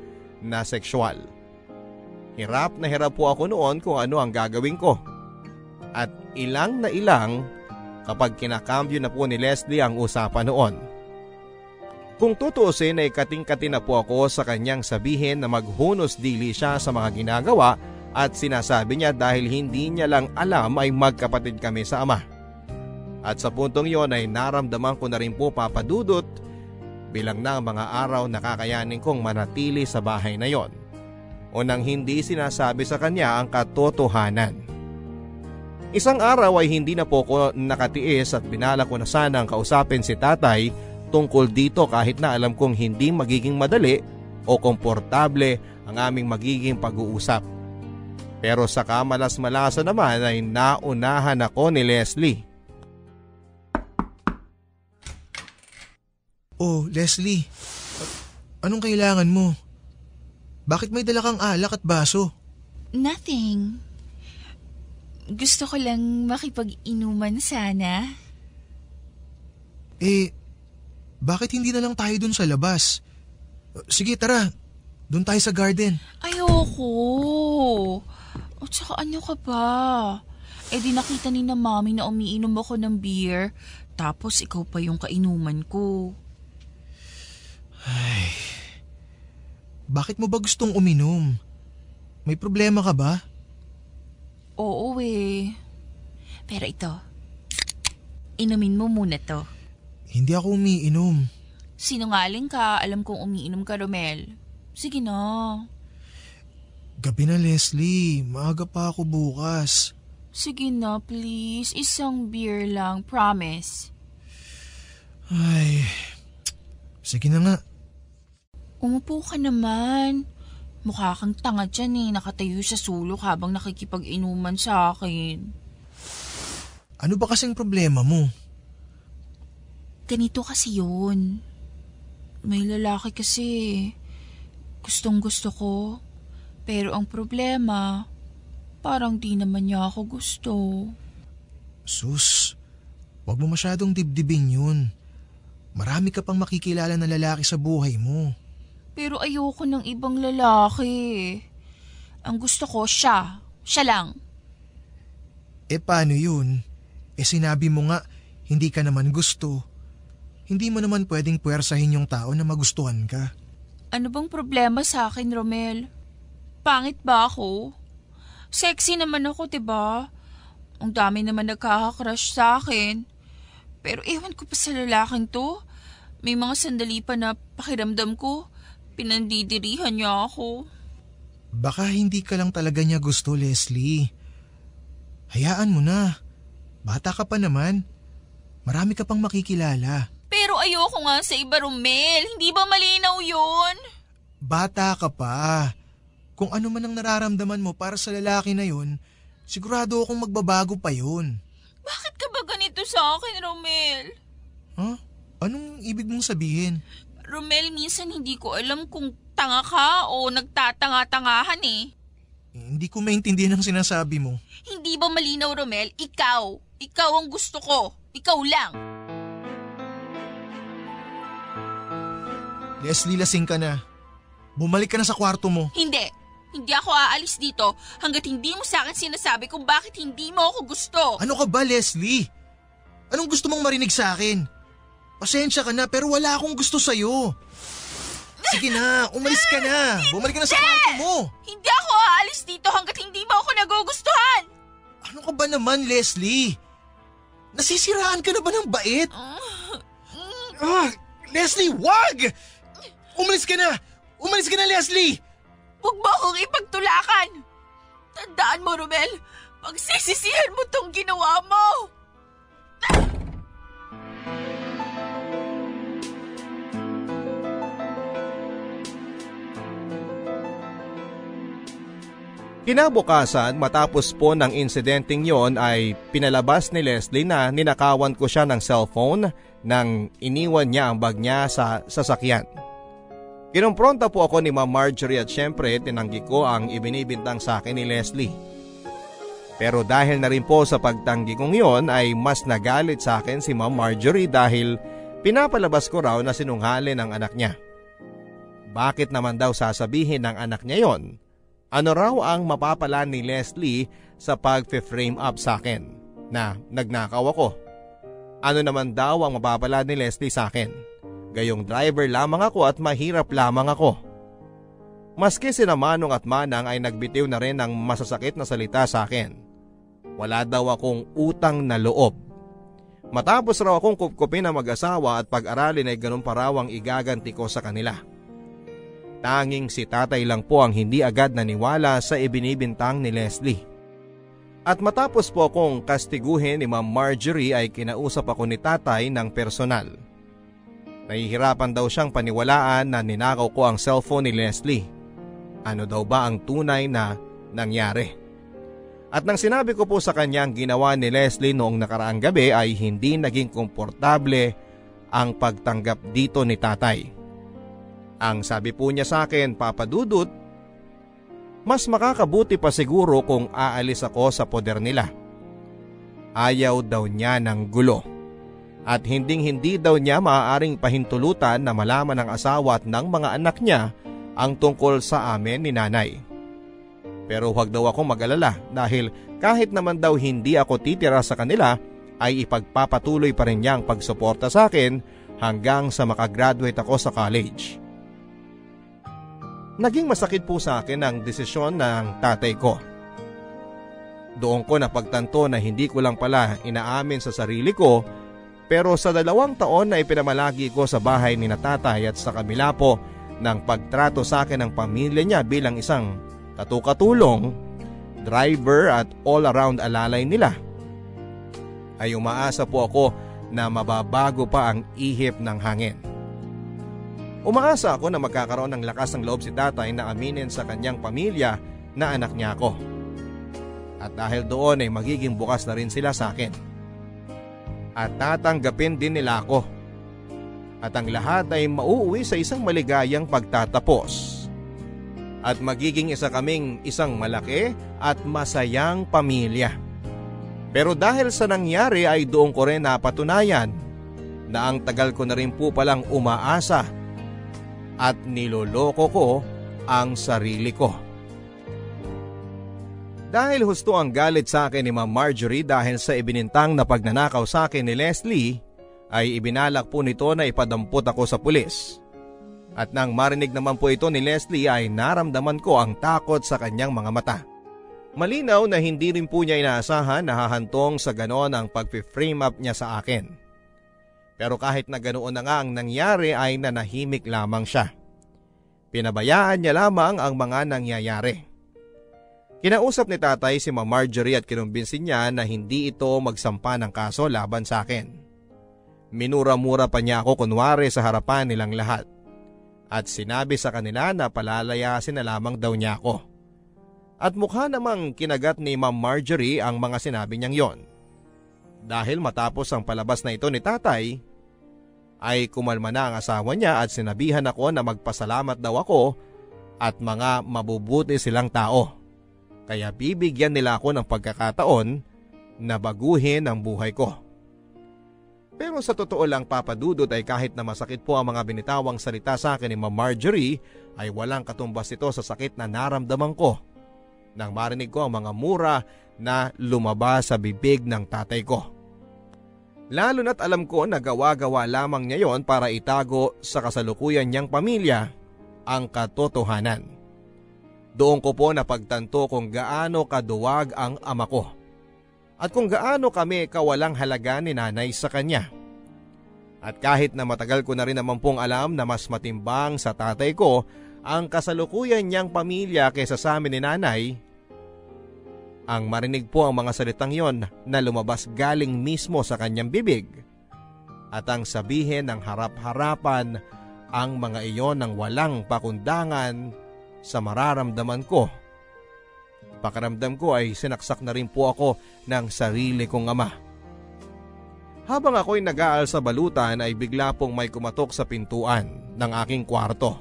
na sexual. Hirap na hirap po ako noon kung ano ang gagawin ko. At ilang na ilang kapag kinakambyo na po ni Leslie ang usapan noon. Kung tutuusin ay kating-kati na po ako sa kanyang sabihin na maghunos dili siya sa mga ginagawa at sinasabi niya dahil hindi niya lang alam ay magkapatid kami sa ama. At sa puntong yon ay naramdaman ko na rin po, Papa Dudut, bilang na mga araw nakakayanin kong manatili sa bahay na yon o nang hindi sinasabi sa kanya ang katotohanan. Isang araw ay hindi na po ko nakatiis at binala ko na sanang kausapin si tatay tungkol dito kahit na alam kong hindi magiging madali o komportable ang aming magiging pag-uusap. Pero sa kamalas-malasa naman ay naunahan ako ni Leslie. Oh, Leslie. Anong kailangan mo? Bakit may dala kang alak at baso? Nothing. Gusto ko lang makipag-inuman sana. bakit hindi na lang tayo dun sa labas? Sige, tara. Dun tayo sa garden. Ayoko. O tsaka ano ka ba? Eh di nakita ni na mami na umiinom ako ng beer, tapos ikaw pa yung kainuman ko. Ay, bakit mo ba gustong uminom? May problema ka ba? Oo eh. Pero ito, inumin mo muna to. Hindi ako umiinom. Sinungaling ka, alam kong umiinom ka, Romel. Sige na. Gabi na, Leslie. Maaga pa ako bukas. Sige na, please. Isang beer lang, promise. Ay, sige na nga. Umupo ka naman. Mukha kang tanga dyan eh, nakatayo sa sulok habang nakikipag-inuman sa akin. Ano ba kasing problema mo? Ganito kasi yun. May lalaki kasi. Gustong gusto ko. Pero ang problema, parang di naman niya ako gusto. Sus, wag mo masyadong dibdibin yun. Marami ka pang makikilala na lalaki sa buhay mo. Pero ayoko ng ibang lalaki. Ang gusto ko siya. Siya lang. Eh paano yun? Eh sinabi mo nga, hindi ka naman gusto. Hindi mo naman pwedeng puwersahin yung tao na magustuhan ka. Ano bang problema sa akin, Romel? Pangit ba ako? Sexy naman ako, diba? Ang dami naman nagkaka-crush sa akin. Pero ewan ko pa sa lalaking to. May mga sandali pa na pakiramdam ko, pinandidirihan niya ako. Baka hindi ka lang talaga niya gusto, Leslie. Hayaan mo na. Bata ka pa naman. Marami ka pang makikilala. Pero ayoko nga sa iba, Romel. Hindi ba malinaw yun? Bata ka pa. Kung ano man ang nararamdaman mo para sa lalaki na yun, sigurado akong magbabago pa yun. Bakit ka ba ganito sa akin, Romel? Huh? Anong ibig mong sabihin? Romel, minsan hindi ko alam kung tanga ka o nagtatanga-tangahan eh. Hindi ko maintindihan ang sinasabi mo. Hindi ba malinaw, Romel? Ikaw ang gusto ko. Ikaw lang. Leslie, lasing ka na. Bumalik ka na sa kwarto mo. Hindi ako aalis dito hanggat hindi mo sa akin sinasabi kung bakit hindi mo ako gusto. Ano ka ba, Leslie? Anong gusto mong marinig sa akin? Pasensya ka na pero wala akong gusto sa'yo. Sige na, umalis ka na. Bumalik ka na sa kwarto mo. Hindi ako aalis dito hanggat hindi mo ako nagugustuhan. Ano ka ba naman, Leslie? Nasisiraan ka na ba ng bait? Leslie, wag! Umalis ka na! Umalis ka na, Leslie! Huwag mo akong ipagtulakan! Tandaan mo, Romel, pagsisisihan mo tong ginawa mo! Kinabukasan matapos po ng insidenteng yon ay pinalabas ni Leslie na ninakawan ko siya ng cellphone nang iniwan niya ang bag niya sa sasakyan. Kinumpronta po ako ni Ma'am Marjorie at syempre tinanggi ko ang ibinibintang sa akin ni Leslie. Pero dahil na rin po sa pagtanggi kong yon ay mas nagalit sa akin si Ma'am Marjorie dahil pinapalabas ko raw na sinungaling ang anak niya. Bakit naman daw sasabihin ng anak niya yon? Ano raw ang mapapala ni Leslie sa pag-frame up sa akin na nagnakaw ako? Ano naman daw ang mapapala ni Leslie sa akin? Gayong driver lamang ako at mahirap lamang ako. Maski sina Manong at Manang ay nagbitiw na rin ng masasakit na salita sa akin. Wala daw akong utang na loob. Matapos raw akong kupkupin ng mag-asawa at pag-aralin ay ganun pa raw ang igaganti ko sa kanila. Tanging si tatay lang po ang hindi agad naniwala sa ibinibintang ni Leslie. At matapos po akong kastiguhin ni Ma'am Marjorie ay kinausap ako ni tatay ng personal. Nahihirapan daw siyang paniwalaan na ninakaw ko ang cellphone ni Leslie. Ano daw ba ang tunay na nangyari? At nang sinabi ko po sa kanya ang ginawa ni Leslie noong nakaraang gabi ay hindi naging komportable ang pagtanggap dito ni tatay. Ang sabi po niya sa akin, Papa Dudut, mas makakabuti pa siguro kung aalis ako sa poder nila. Ayaw daw niya ng gulo. At hinding-hindi daw niya maaaring pahintulutan na malaman ng asawa at ng mga anak niya ang tungkol sa amin ni nanay. Pero huwag daw akong mag-alala dahil kahit naman daw hindi ako titira sa kanila ay ipagpapatuloy pa rin niya ang pagsuporta sa akin hanggang sa makagraduate ako sa college. Naging masakit po sa akin ang desisyon ng tatay ko. Doon ko napagtanto na hindi ko lang pala inaamin sa sarili ko, pero sa 2 taon na ipinamalagi ko sa bahay ni tatay at sa kabila po ng pagtrato sa akin ng pamilya niya bilang isang katukatulong, driver at all-around alalay nila, ay umaasa po ako na mababago pa ang ihip ng hangin. Umaasa ako na magkakaroon ng lakas ng loob si tatay na aminin sa kanyang pamilya na anak niya ako. At dahil doon ay magiging bukas na rin sila sa akin. At tatanggapin din nila ako. At ang lahat ay mauuwi sa isang maligayang pagtatapos. At magiging isa kaming isang malaki at masayang pamilya. Pero dahil sa nangyari ay doon ko rin napatunayan na ang tagal ko na rin po palang umaasa at niloloko ko ang sarili ko. Dahil husto ang galit sa akin ni Ma'am Marjorie dahil sa ibinintang na pagnanakaw sa akin ni Leslie, ay ibinalak po nito na ipadampot ako sa pulis. At nang marinig naman po ito ni Leslie ay naramdaman ko ang takot sa kanyang mga mata. Malinaw na hindi rin po niya inaasahan na hahantong sa ganon ang pag-frame up niya sa akin. Pero kahit na ganoon na nga ang nangyari ay nanahimik lamang siya. Pinabayaan niya lamang ang mga nangyayari. Kinausap ni tatay si Ma'am Marjorie at kinumbinsin niya na hindi ito magsampa ng kaso laban sa akin. Minura-mura pa niya ako kunwari sa harapan nilang lahat. At sinabi sa kanila na palalayasin na lamang daw niya ako. At mukha namang kinagat ni Ma'am Marjorie ang mga sinabi niyang yon. Dahil matapos ang palabas na ito ni tatay, ay kumalma na ang asawa niya at sinabihan ako na magpasalamat daw ako at mga mabubuti silang tao. Kaya bibigyan nila ako ng pagkakataon na baguhin ang buhay ko. Pero sa totoo lang papadudot ay kahit na masakit po ang mga binitawang salita sa akin ni Ma'am Marjorie ay walang katumbas ito sa sakit na naramdaman ko nang marinig ko ang mga mura na lumabas sa bibig ng tatay ko. Lalo na't alam ko na gawa-gawa lamang niya yon para itago sa kasalukuyan niyang pamilya ang katotohanan. Doon ko po napagtanto kung gaano kaduwag ang ama ko at kung gaano kami kawalang halaga ni nanay sa kanya. At kahit na matagal ko na rin naman pong alam na mas matimbang sa tatay ko ang kasalukuyan niyang pamilya kaysa sa amin ni nanay, ang marinig po ang mga salitang yon na lumabas galing mismo sa kanyang bibig at ang sabihin ng harap-harapan ang mga iyon ng walang pakundangan sa mararamdaman ko. Pakiramdam ko ay sinaksak na rin po ako ng sarili kong ama. Habang ako'y nag-aal sa balutan ay bigla pong may kumatok sa pintuan ng aking kwarto.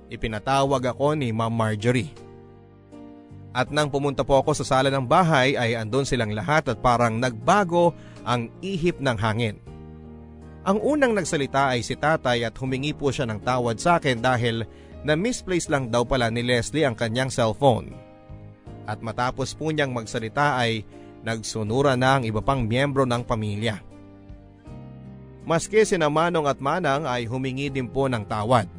Ipinatawag ako ni Ma'am Marjorie. At nang pumunta po ako sa sala ng bahay ay andun silang lahat at parang nagbago ang ihip ng hangin. Ang unang nagsalita ay si tatay at humingi po siya ng tawad sa akin dahil na misplace lang daw pala ni Leslie ang kanyang cellphone. At matapos po niyang magsalita ay nagsunura na ang iba pang miyembro ng pamilya. Maski sina Manong at Manang ay humingi din po ng tawad.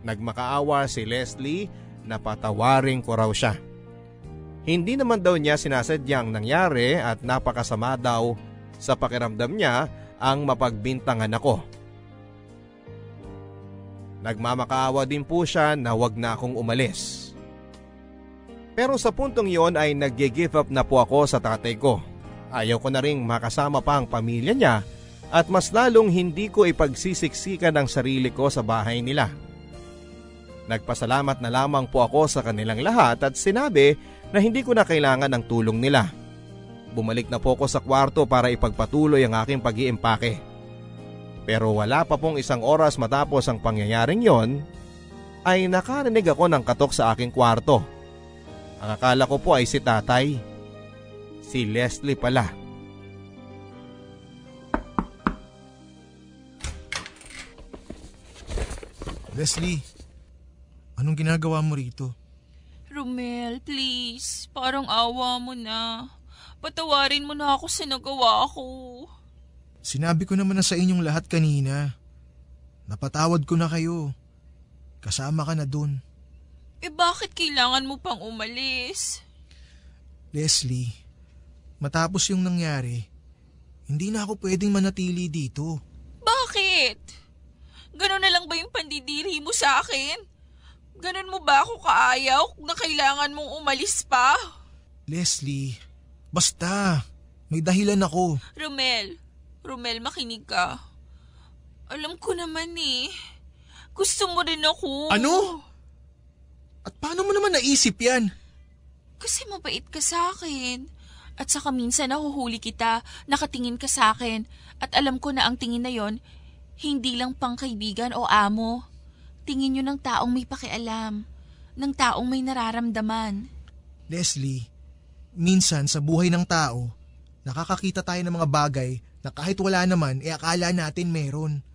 Nagmakaawa si Leslie na patawarin ko raw siya. Hindi naman daw niya sinasadyang nangyari at napakasama daw sa pakiramdam niya ang mapagbintangan ako. Nagmamakaawa din po siya na wag na akong umalis. Pero sa puntong yon ay nag-give up na po ako sa tatay ko. Ayaw ko na ring makasama pa ang pamilya niya at mas lalong hindi ko ipagsisiksikan ang sarili ko sa bahay nila. Nagpasalamat na lamang po ako sa kanilang lahat at sinabi na hindi ko na kailangan ng tulong nila. Bumalik na po ako sa kwarto para ipagpatuloy ang aking pag-iimpake. Pero wala pa pong isang oras matapos ang pangyayaring yon, ay nakarinig ako ng katok sa aking kwarto. Ang akala ko po ay si tatay. Si Leslie pala. Leslie, anong ginagawa mo rito? Romel, please. Parang awa mo na. Patawarin mo na ako sa nagawa ko. Sinabi ko naman na sa inyong lahat kanina. Napatawad ko na kayo. Kasama ka na dun. Bakit kailangan mo pang umalis? Leslie, matapos yung nangyari, hindi na ako pwedeng manatili dito. Bakit? Ganon na lang ba yung pandidiri mo sa akin? Ganon mo ba ako kaayaw na kailangan mong umalis pa? Leslie, basta. May dahilan ako. Romel, makinig ka. Alam ko naman eh. Gusto mo rin ako. Ano? At paano mo naman naisip yan? Kasi mabait ka sa akin. At saka minsan nahuhuli kita, nakatingin ka sa akin. At alam ko na ang tingin na yon, hindi lang pang kaibigan o amo. Tingin yun ng taong may pakialam. Ng taong may nararamdaman. Leslie, minsan sa buhay ng tao, nakakakita tayo ng mga bagay na kahit wala naman, akala natin meron.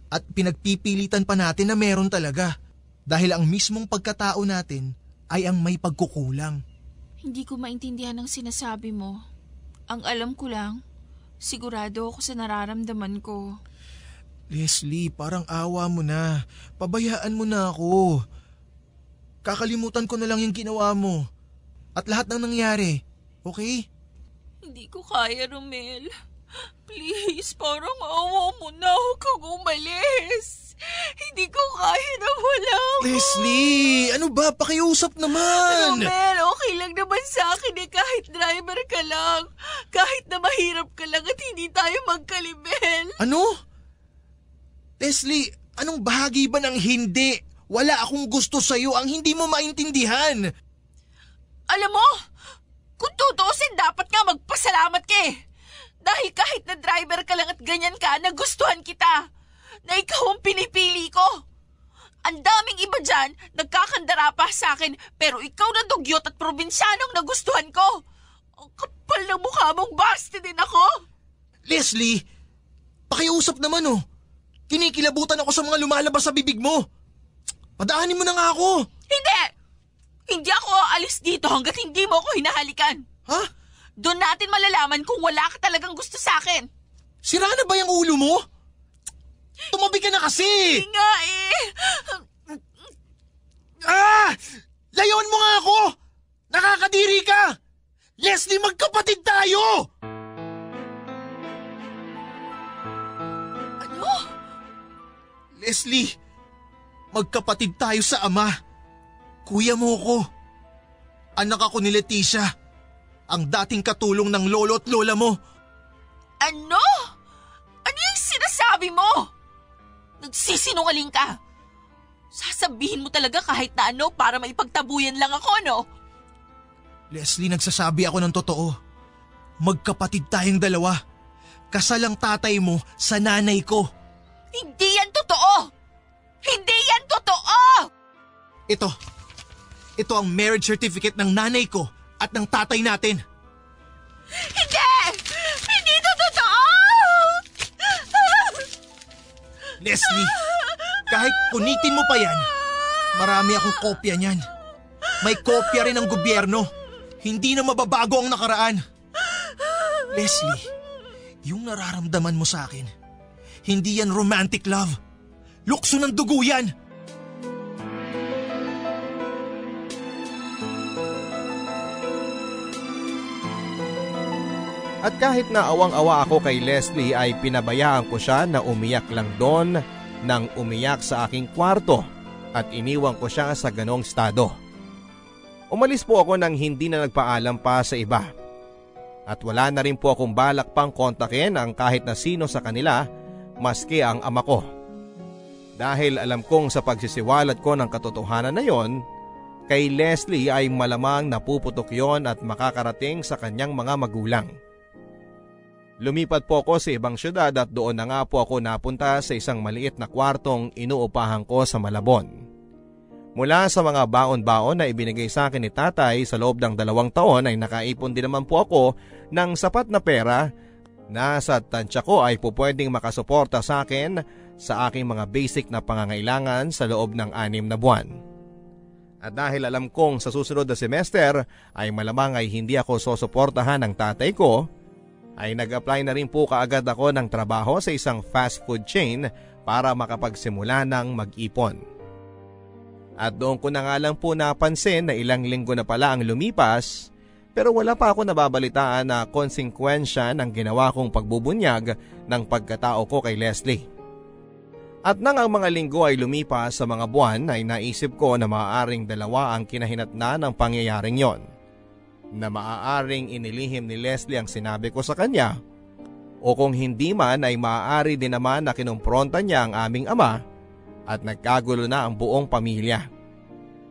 At pinagpipilitan pa natin na meron talaga. Dahil ang mismong pagkatao natin ay ang may pagkukulang. Hindi ko maintindihan ang sinasabi mo. Ang alam ko lang, sigurado ako sa nararamdaman ko. Leslie, parang awa mo na. Pabayaan mo na ako. Kakalimutan ko na lang yung ginawa mo. At lahat ng nangyari, okay? Hindi ko kaya, Romel. Please, parang awa mo na. Huwag kang umalis. Hindi ko kaya na wala mo. Leslie, ano ba? Pakiusap naman. Romel, okay lang naman sa akin kahit driver ka lang. Kahit na mahirap ka lang at hindi tayo magkalibel. Ano? Leslie, anong bahagi ba ng hindi? Wala akong gusto sa'yo ang hindi mo maintindihan. Alam mo, kung tutusin dapat nga magpasalamat ka eh. Dahil kahit na driver ka lang at ganyan ka, nagustuhan kita. Na ikaw ang pinipili ko. Ang daming iba dyan, nagkakandara pa sa akin, pero ikaw na dugyot at probinsyanong nagustuhan ko. Ang kapal ng mukha mong basti din ako. Leslie, pakiusap naman oh. Kinikilabutan ako sa mga lumalabas sa bibig mo. Padaanin mo na nga ako. Hindi! Hindi ako aalis dito hanggat hindi mo ako hinahalikan. Ha? Doon natin malalaman kung wala ka talagang gusto sa akin. Sira na ba yung ulo mo? Tumabi ka na kasi! Hindi nga eh. Layon mo nga ako! Nakakadiri ka! Leslie, magkapatid tayo! Ano? Leslie, magkapatid tayo sa ama. Kuya mo ko. Anak ako ni Leticia. Ang dating katulong ng lolo at lola mo. Ano? Ano yung sinasabi mo? Nagsisinungaling ka. Sasabihin mo talaga kahit na ano para maipagtabuyan lang ako, no? Leslie, nagsasabi ako ng totoo. Magkapatid tayong dalawa. Kasal ang tatay mo sa nanay ko. Hindi yan totoo! Hindi yan totoo! Ito ang marriage certificate ng nanay ko at ng tatay natin. Hindi! Hindi ito totoo! Leslie, kahit punitin mo pa yan, marami akong kopya niyan. May kopya rin ng gobyerno. Hindi na mababago ang nakaraan. Leslie, yung nararamdaman mo sa akin, hindi yan romantic love. Lukso ng dugo yan. At kahit na awang-awa ako kay Leslie ay pinabayaan ko siya na umiyak lang doon nang umiyak sa aking kwarto at iniwan ko siya sa ganong estado. Umalis po ako nang hindi na nagpaalam pa sa iba. At wala na rin po akong balak pang kontakin ang kahit na sino sa kanila maski ang ama ko. Dahil alam kong sa pagsisiwalat ko ng katotohanan na yon, kay Leslie ay malamang napuputok yon at makakarating sa kanyang mga magulang. Lumipat po ako sa ibang syudad at doon na nga po ako napunta sa isang maliit na kwartong inuupahan ko sa Malabon. Mula sa mga baon-baon na ibinigay sa akin ni tatay sa loob ng 2 taon ay nakaipon din naman po ako ng sapat na pera na sa tansya ko ay pupwedeng makasuporta sa akin sa aking mga basic na pangangailangan sa loob ng 6 na buwan. At dahil alam kong sa susunod na semester ay malamang ay hindi ako susuportahan ng tatay ko, ay nag-apply na rin po kaagad ako ng trabaho sa isang fast food chain para makapagsimula ng mag-ipon. At doon ko na nga lang po napansin na ilang linggo na pala ang lumipas, pero wala pa ako nababalitaan na konsekwensya ng ginawa kong pagbubunyag ng pagkatao ko kay Leslie. At nang ang mga linggo ay lumipas sa mga buwan ay naisip ko na maaaring dalawa ang kinahinatnan ng pangyayaring yon. Na maaaring inilihim ni Leslie ang sinabi ko sa kanya, o kung hindi man ay maaari din naman na kinumpronta niya ang aming ama at nagkagulo na ang buong pamilya.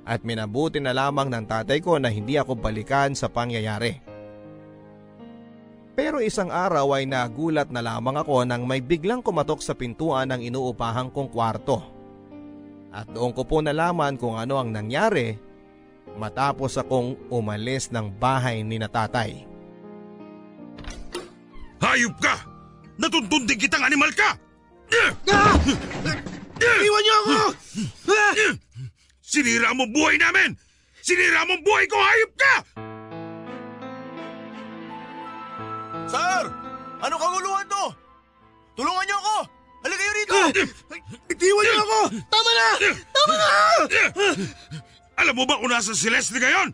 At minabuti na lamang ng tatay ko na hindi ako balikan sa pangyayari. Pero isang araw ay nagulat na lamang ako nang may biglang kumatok sa pintuan ng inuupahan kong kwarto. At doon ko po nalaman kung ano ang nangyari matapos akong umalis ng bahay ni na tatay. Hayop ka! Natuntunding kitang animal ka! Iwan niyo ako! Sinira mo buhay namin! Sinira mo buhay ko! Hayop ka! Sir! Anong kaguluhan to? Tulungan niyo ako! Halika kayo rito! Itiwan niyo ako! Tama na! Tama na! Alam mo ba kung nasa si Leslie ngayon?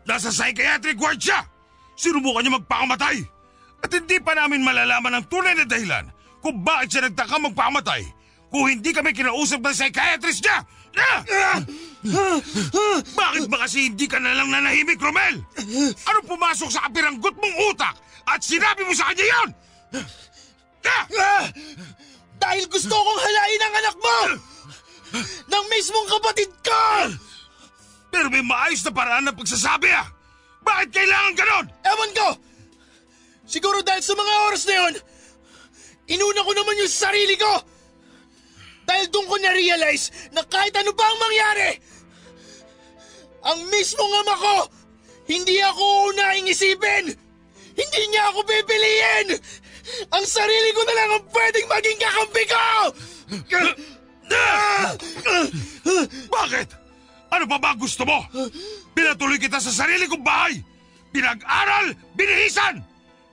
Nasa psychiatric ward siya! Sinubukan niya magpakamatay! At hindi pa namin malalaman ang tunay na dahilan kung bakit siya nagtaka magpakamatay kung hindi kami kinausap ng psychiatrist niya! Bakit ba kasi hindi ka nalang nanahimik, Romel? Ano pumasok sa kapiranggot mong utak at sinabi mo sa kanya yun? Dahil gusto kong halain ang anak mo! Ng mismong kapatid ko! Pero may maayos na paraan ng pagsasabi ah! Bakit kailangan ganon? Ewan ko! Siguro dahil sa mga oras na yun, inuna ko naman yung sarili ko! Dahil doon ko na-realize na kahit ano pa ang mangyari, ang mismong ama ko, hindi ako unahing isipin! Hindi niya ako pipiliin! Ang sarili ko na lang ang pwedeng maging kakampi ko! Bakit? Ano pa ba gusto mo? Pinatuloy kita sa sarili kong bahay! Pinag-aral, binihisan!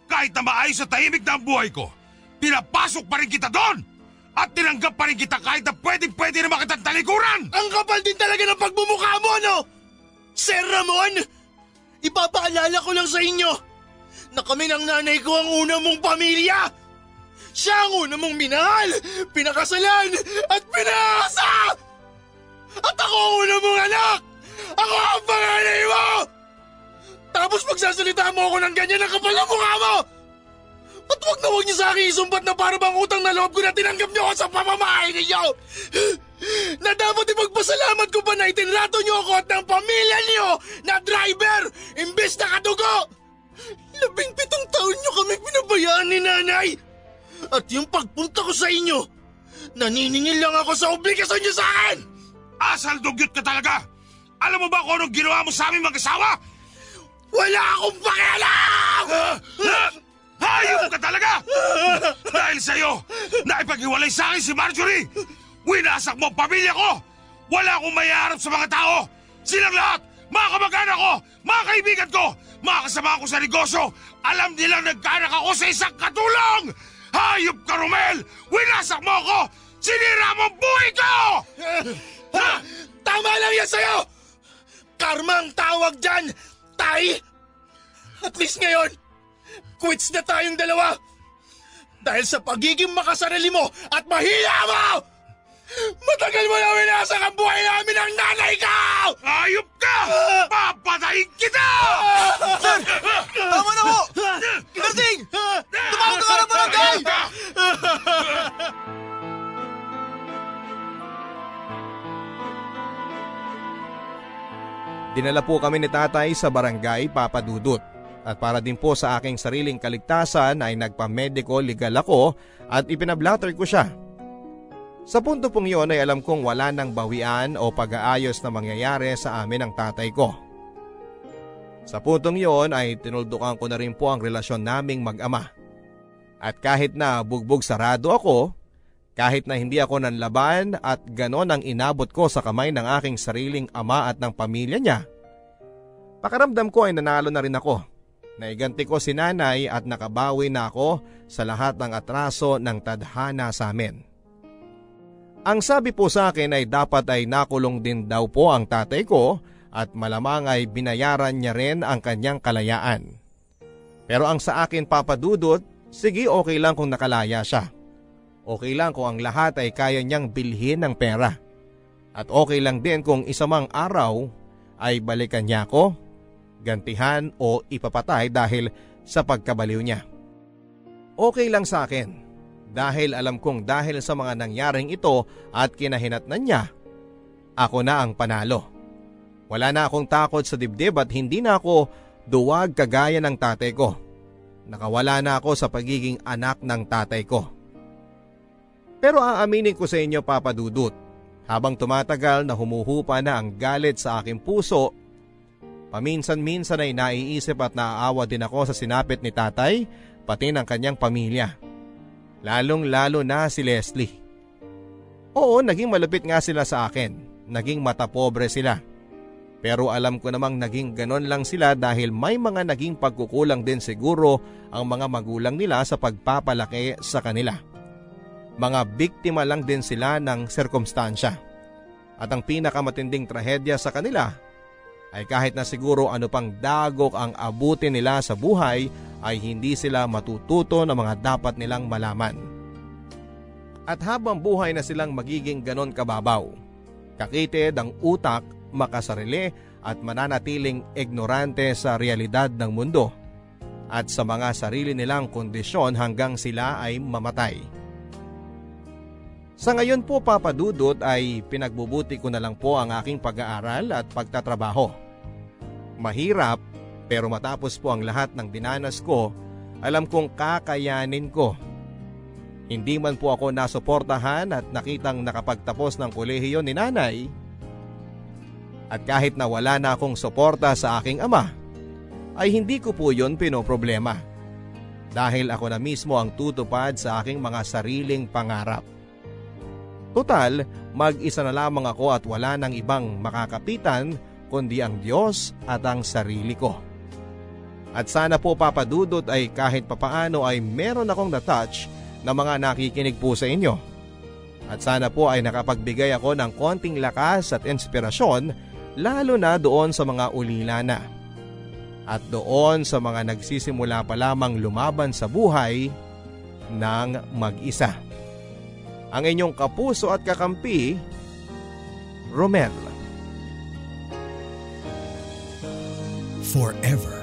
Kahit na maayos sa tahimik na ang buhay ko, pinapasok pa rin kita doon! At tinanggap pa rin kita kahit na pwede na makitang talikuran! Ang kapal din talaga ng pagmumukha mo, no? Sir Ramon, ipapaalala ko lang sa inyo na kami ng nanay ko ang una mong pamilya. Siya ang una mong minahal, pinakasalan at pinasa! At ako ang una mong anak! Ako ang panganay mo! Tapos magsasalita mo ako ng ganyan ang kapal ng mukha mo! At wag niyo sa akin isumbat na para bang utang na loob ko na tinanggap niyo ako sa pamamahay ninyo! Na dapat ipagpasalamat ko pa na itinrato niyo ako at ng pamilya niyo na driver imbes na kadugo! 17 taon niyo kami pinabayaan ni nanay! At yung pagpunta ko sa inyo, naniningil lang ako sa obligasyon niyo sa akin! Asal dugyot ka talaga! Alam mo ba kung anong ginawa mo sa aming mag-asawa? Wala akong pakialam! Hayop ka talaga! Dahil sa'yo, naipaghiwalay sa akin si Marjorie! Winasak mo ang pamilya ko! Wala akong mayaharap sa mga tao! Silang lahat, mga kamag-anak ko, mga kaibigan ko, mga kasama ko sa negosyo, alam nilang nagkaanak ako sa isang katulong! Hayop ka, Romel! Winasak mo ako! Sinira mo ang buhay ko! Tama lang yan sa'yo! Karma ang tawag dyan, tay! At least ngayon, quits na tayong dalawa! Dahil sa pagiging makasarili mo at mahiya mo! Matagal mo na winasak ang buhay namin ng nanay ko! Hayop ka! Papatayin kita! Sir! Tama na ho! Lasing! Tumawag ka ng barangay! Dinala po kami ni tatay sa barangay Papa Dudut. At para din po sa aking sariling kaligtasan ay nagpa-medico legal ako at ipinablatter ko siya. Sa punto pong yun ay alam kong wala nang bawian o pag-aayos na mangyayari sa amin ng tatay ko. Sa puntong yun ay tinuldukan ko na rin po ang relasyon naming mag-ama. At kahit na bugbog sarado ako, Kahit na hindi ako nanlaban at ganon ang inabot ko sa kamay ng aking sariling ama at ng pamilya niya, pakiramdam ko ay nanalo na rin ako. Naiganti ko si nanay at nakabawi na ako sa lahat ng atraso ng tadhana sa amin. Ang sabi po sa akin ay dapat ay nakulong din daw po ang tatay ko at malamang ay binayaran niya rin ang kanyang kalayaan. Pero ang sa akin, Papa Dudut, sige, okay lang kung nakalaya siya. Okay lang kung ang lahat ay kaya niyang bilhin ng pera. At okay lang din kung isa mang araw ay balikan niya ako, gantihan o ipapatay dahil sa pagkabaliw niya. Okay lang sa akin dahil alam kong dahil sa mga nangyaring ito at kinahinatnan niya, ako na ang panalo. Wala na akong takot sa dibdib at hindi na ako duwag kagaya ng tatay ko. Nakawala na ako sa pagiging anak ng tatay ko. Pero aaminin ko sa inyo, Papa Dudut, habang tumatagal na humuhupa na ang galit sa aking puso, paminsan-minsan ay naiisip at naaawa din ako sa sinapit ni tatay pati ng kanyang pamilya. Lalong-lalo na si Leslie. Oo, naging malupit nga sila sa akin. Naging matapobre sila. Pero alam ko namang naging ganon lang sila dahil may mga naging pagkukulang din siguro ang mga magulang nila sa pagpapalaki sa kanila. Mga biktima lang din sila ng sirkumstansya. At ang pinakamatinding trahedya sa kanila ay kahit na siguro ano pang dagok ang abutin nila sa buhay ay hindi sila matututo ng mga dapat nilang malaman. At habang buhay na silang magiging ganon kababaw, kakitid ang utak, makasarili at mananatiling ignorante sa realidad ng mundo at sa mga sarili nilang kondisyon hanggang sila ay mamatay. Sa ngayon po, Papa Dudut, ay pinagbubuti ko na lang po ang aking pag-aaral at pagtatrabaho. Mahirap, pero matapos po ang lahat ng dinanas ko, alam kong kakayanin ko. Hindi man po ako nasuportahan at nakitang nakapagtapos ng kolehiyo ni nanay. At kahit na wala na akong suporta sa aking ama, ay hindi ko po yun pinoproblema. Dahil ako na mismo ang tutupad sa aking mga sariling pangarap. Total, mag-isa na lamang ako at wala nang ibang makakapitan kundi ang Diyos at ang sarili ko. At sana po, Papa Dudut, ay kahit papaano ay meron akong na-touch na mga nakikinig po sa inyo. At sana po ay nakapagbigay ako ng konting lakas at inspirasyon lalo na doon sa mga ulila na. At doon sa mga nagsisimula pa lamang lumaban sa buhay ng mag-isa. Ang inyong kapuso at kakampi, Romel. Forever.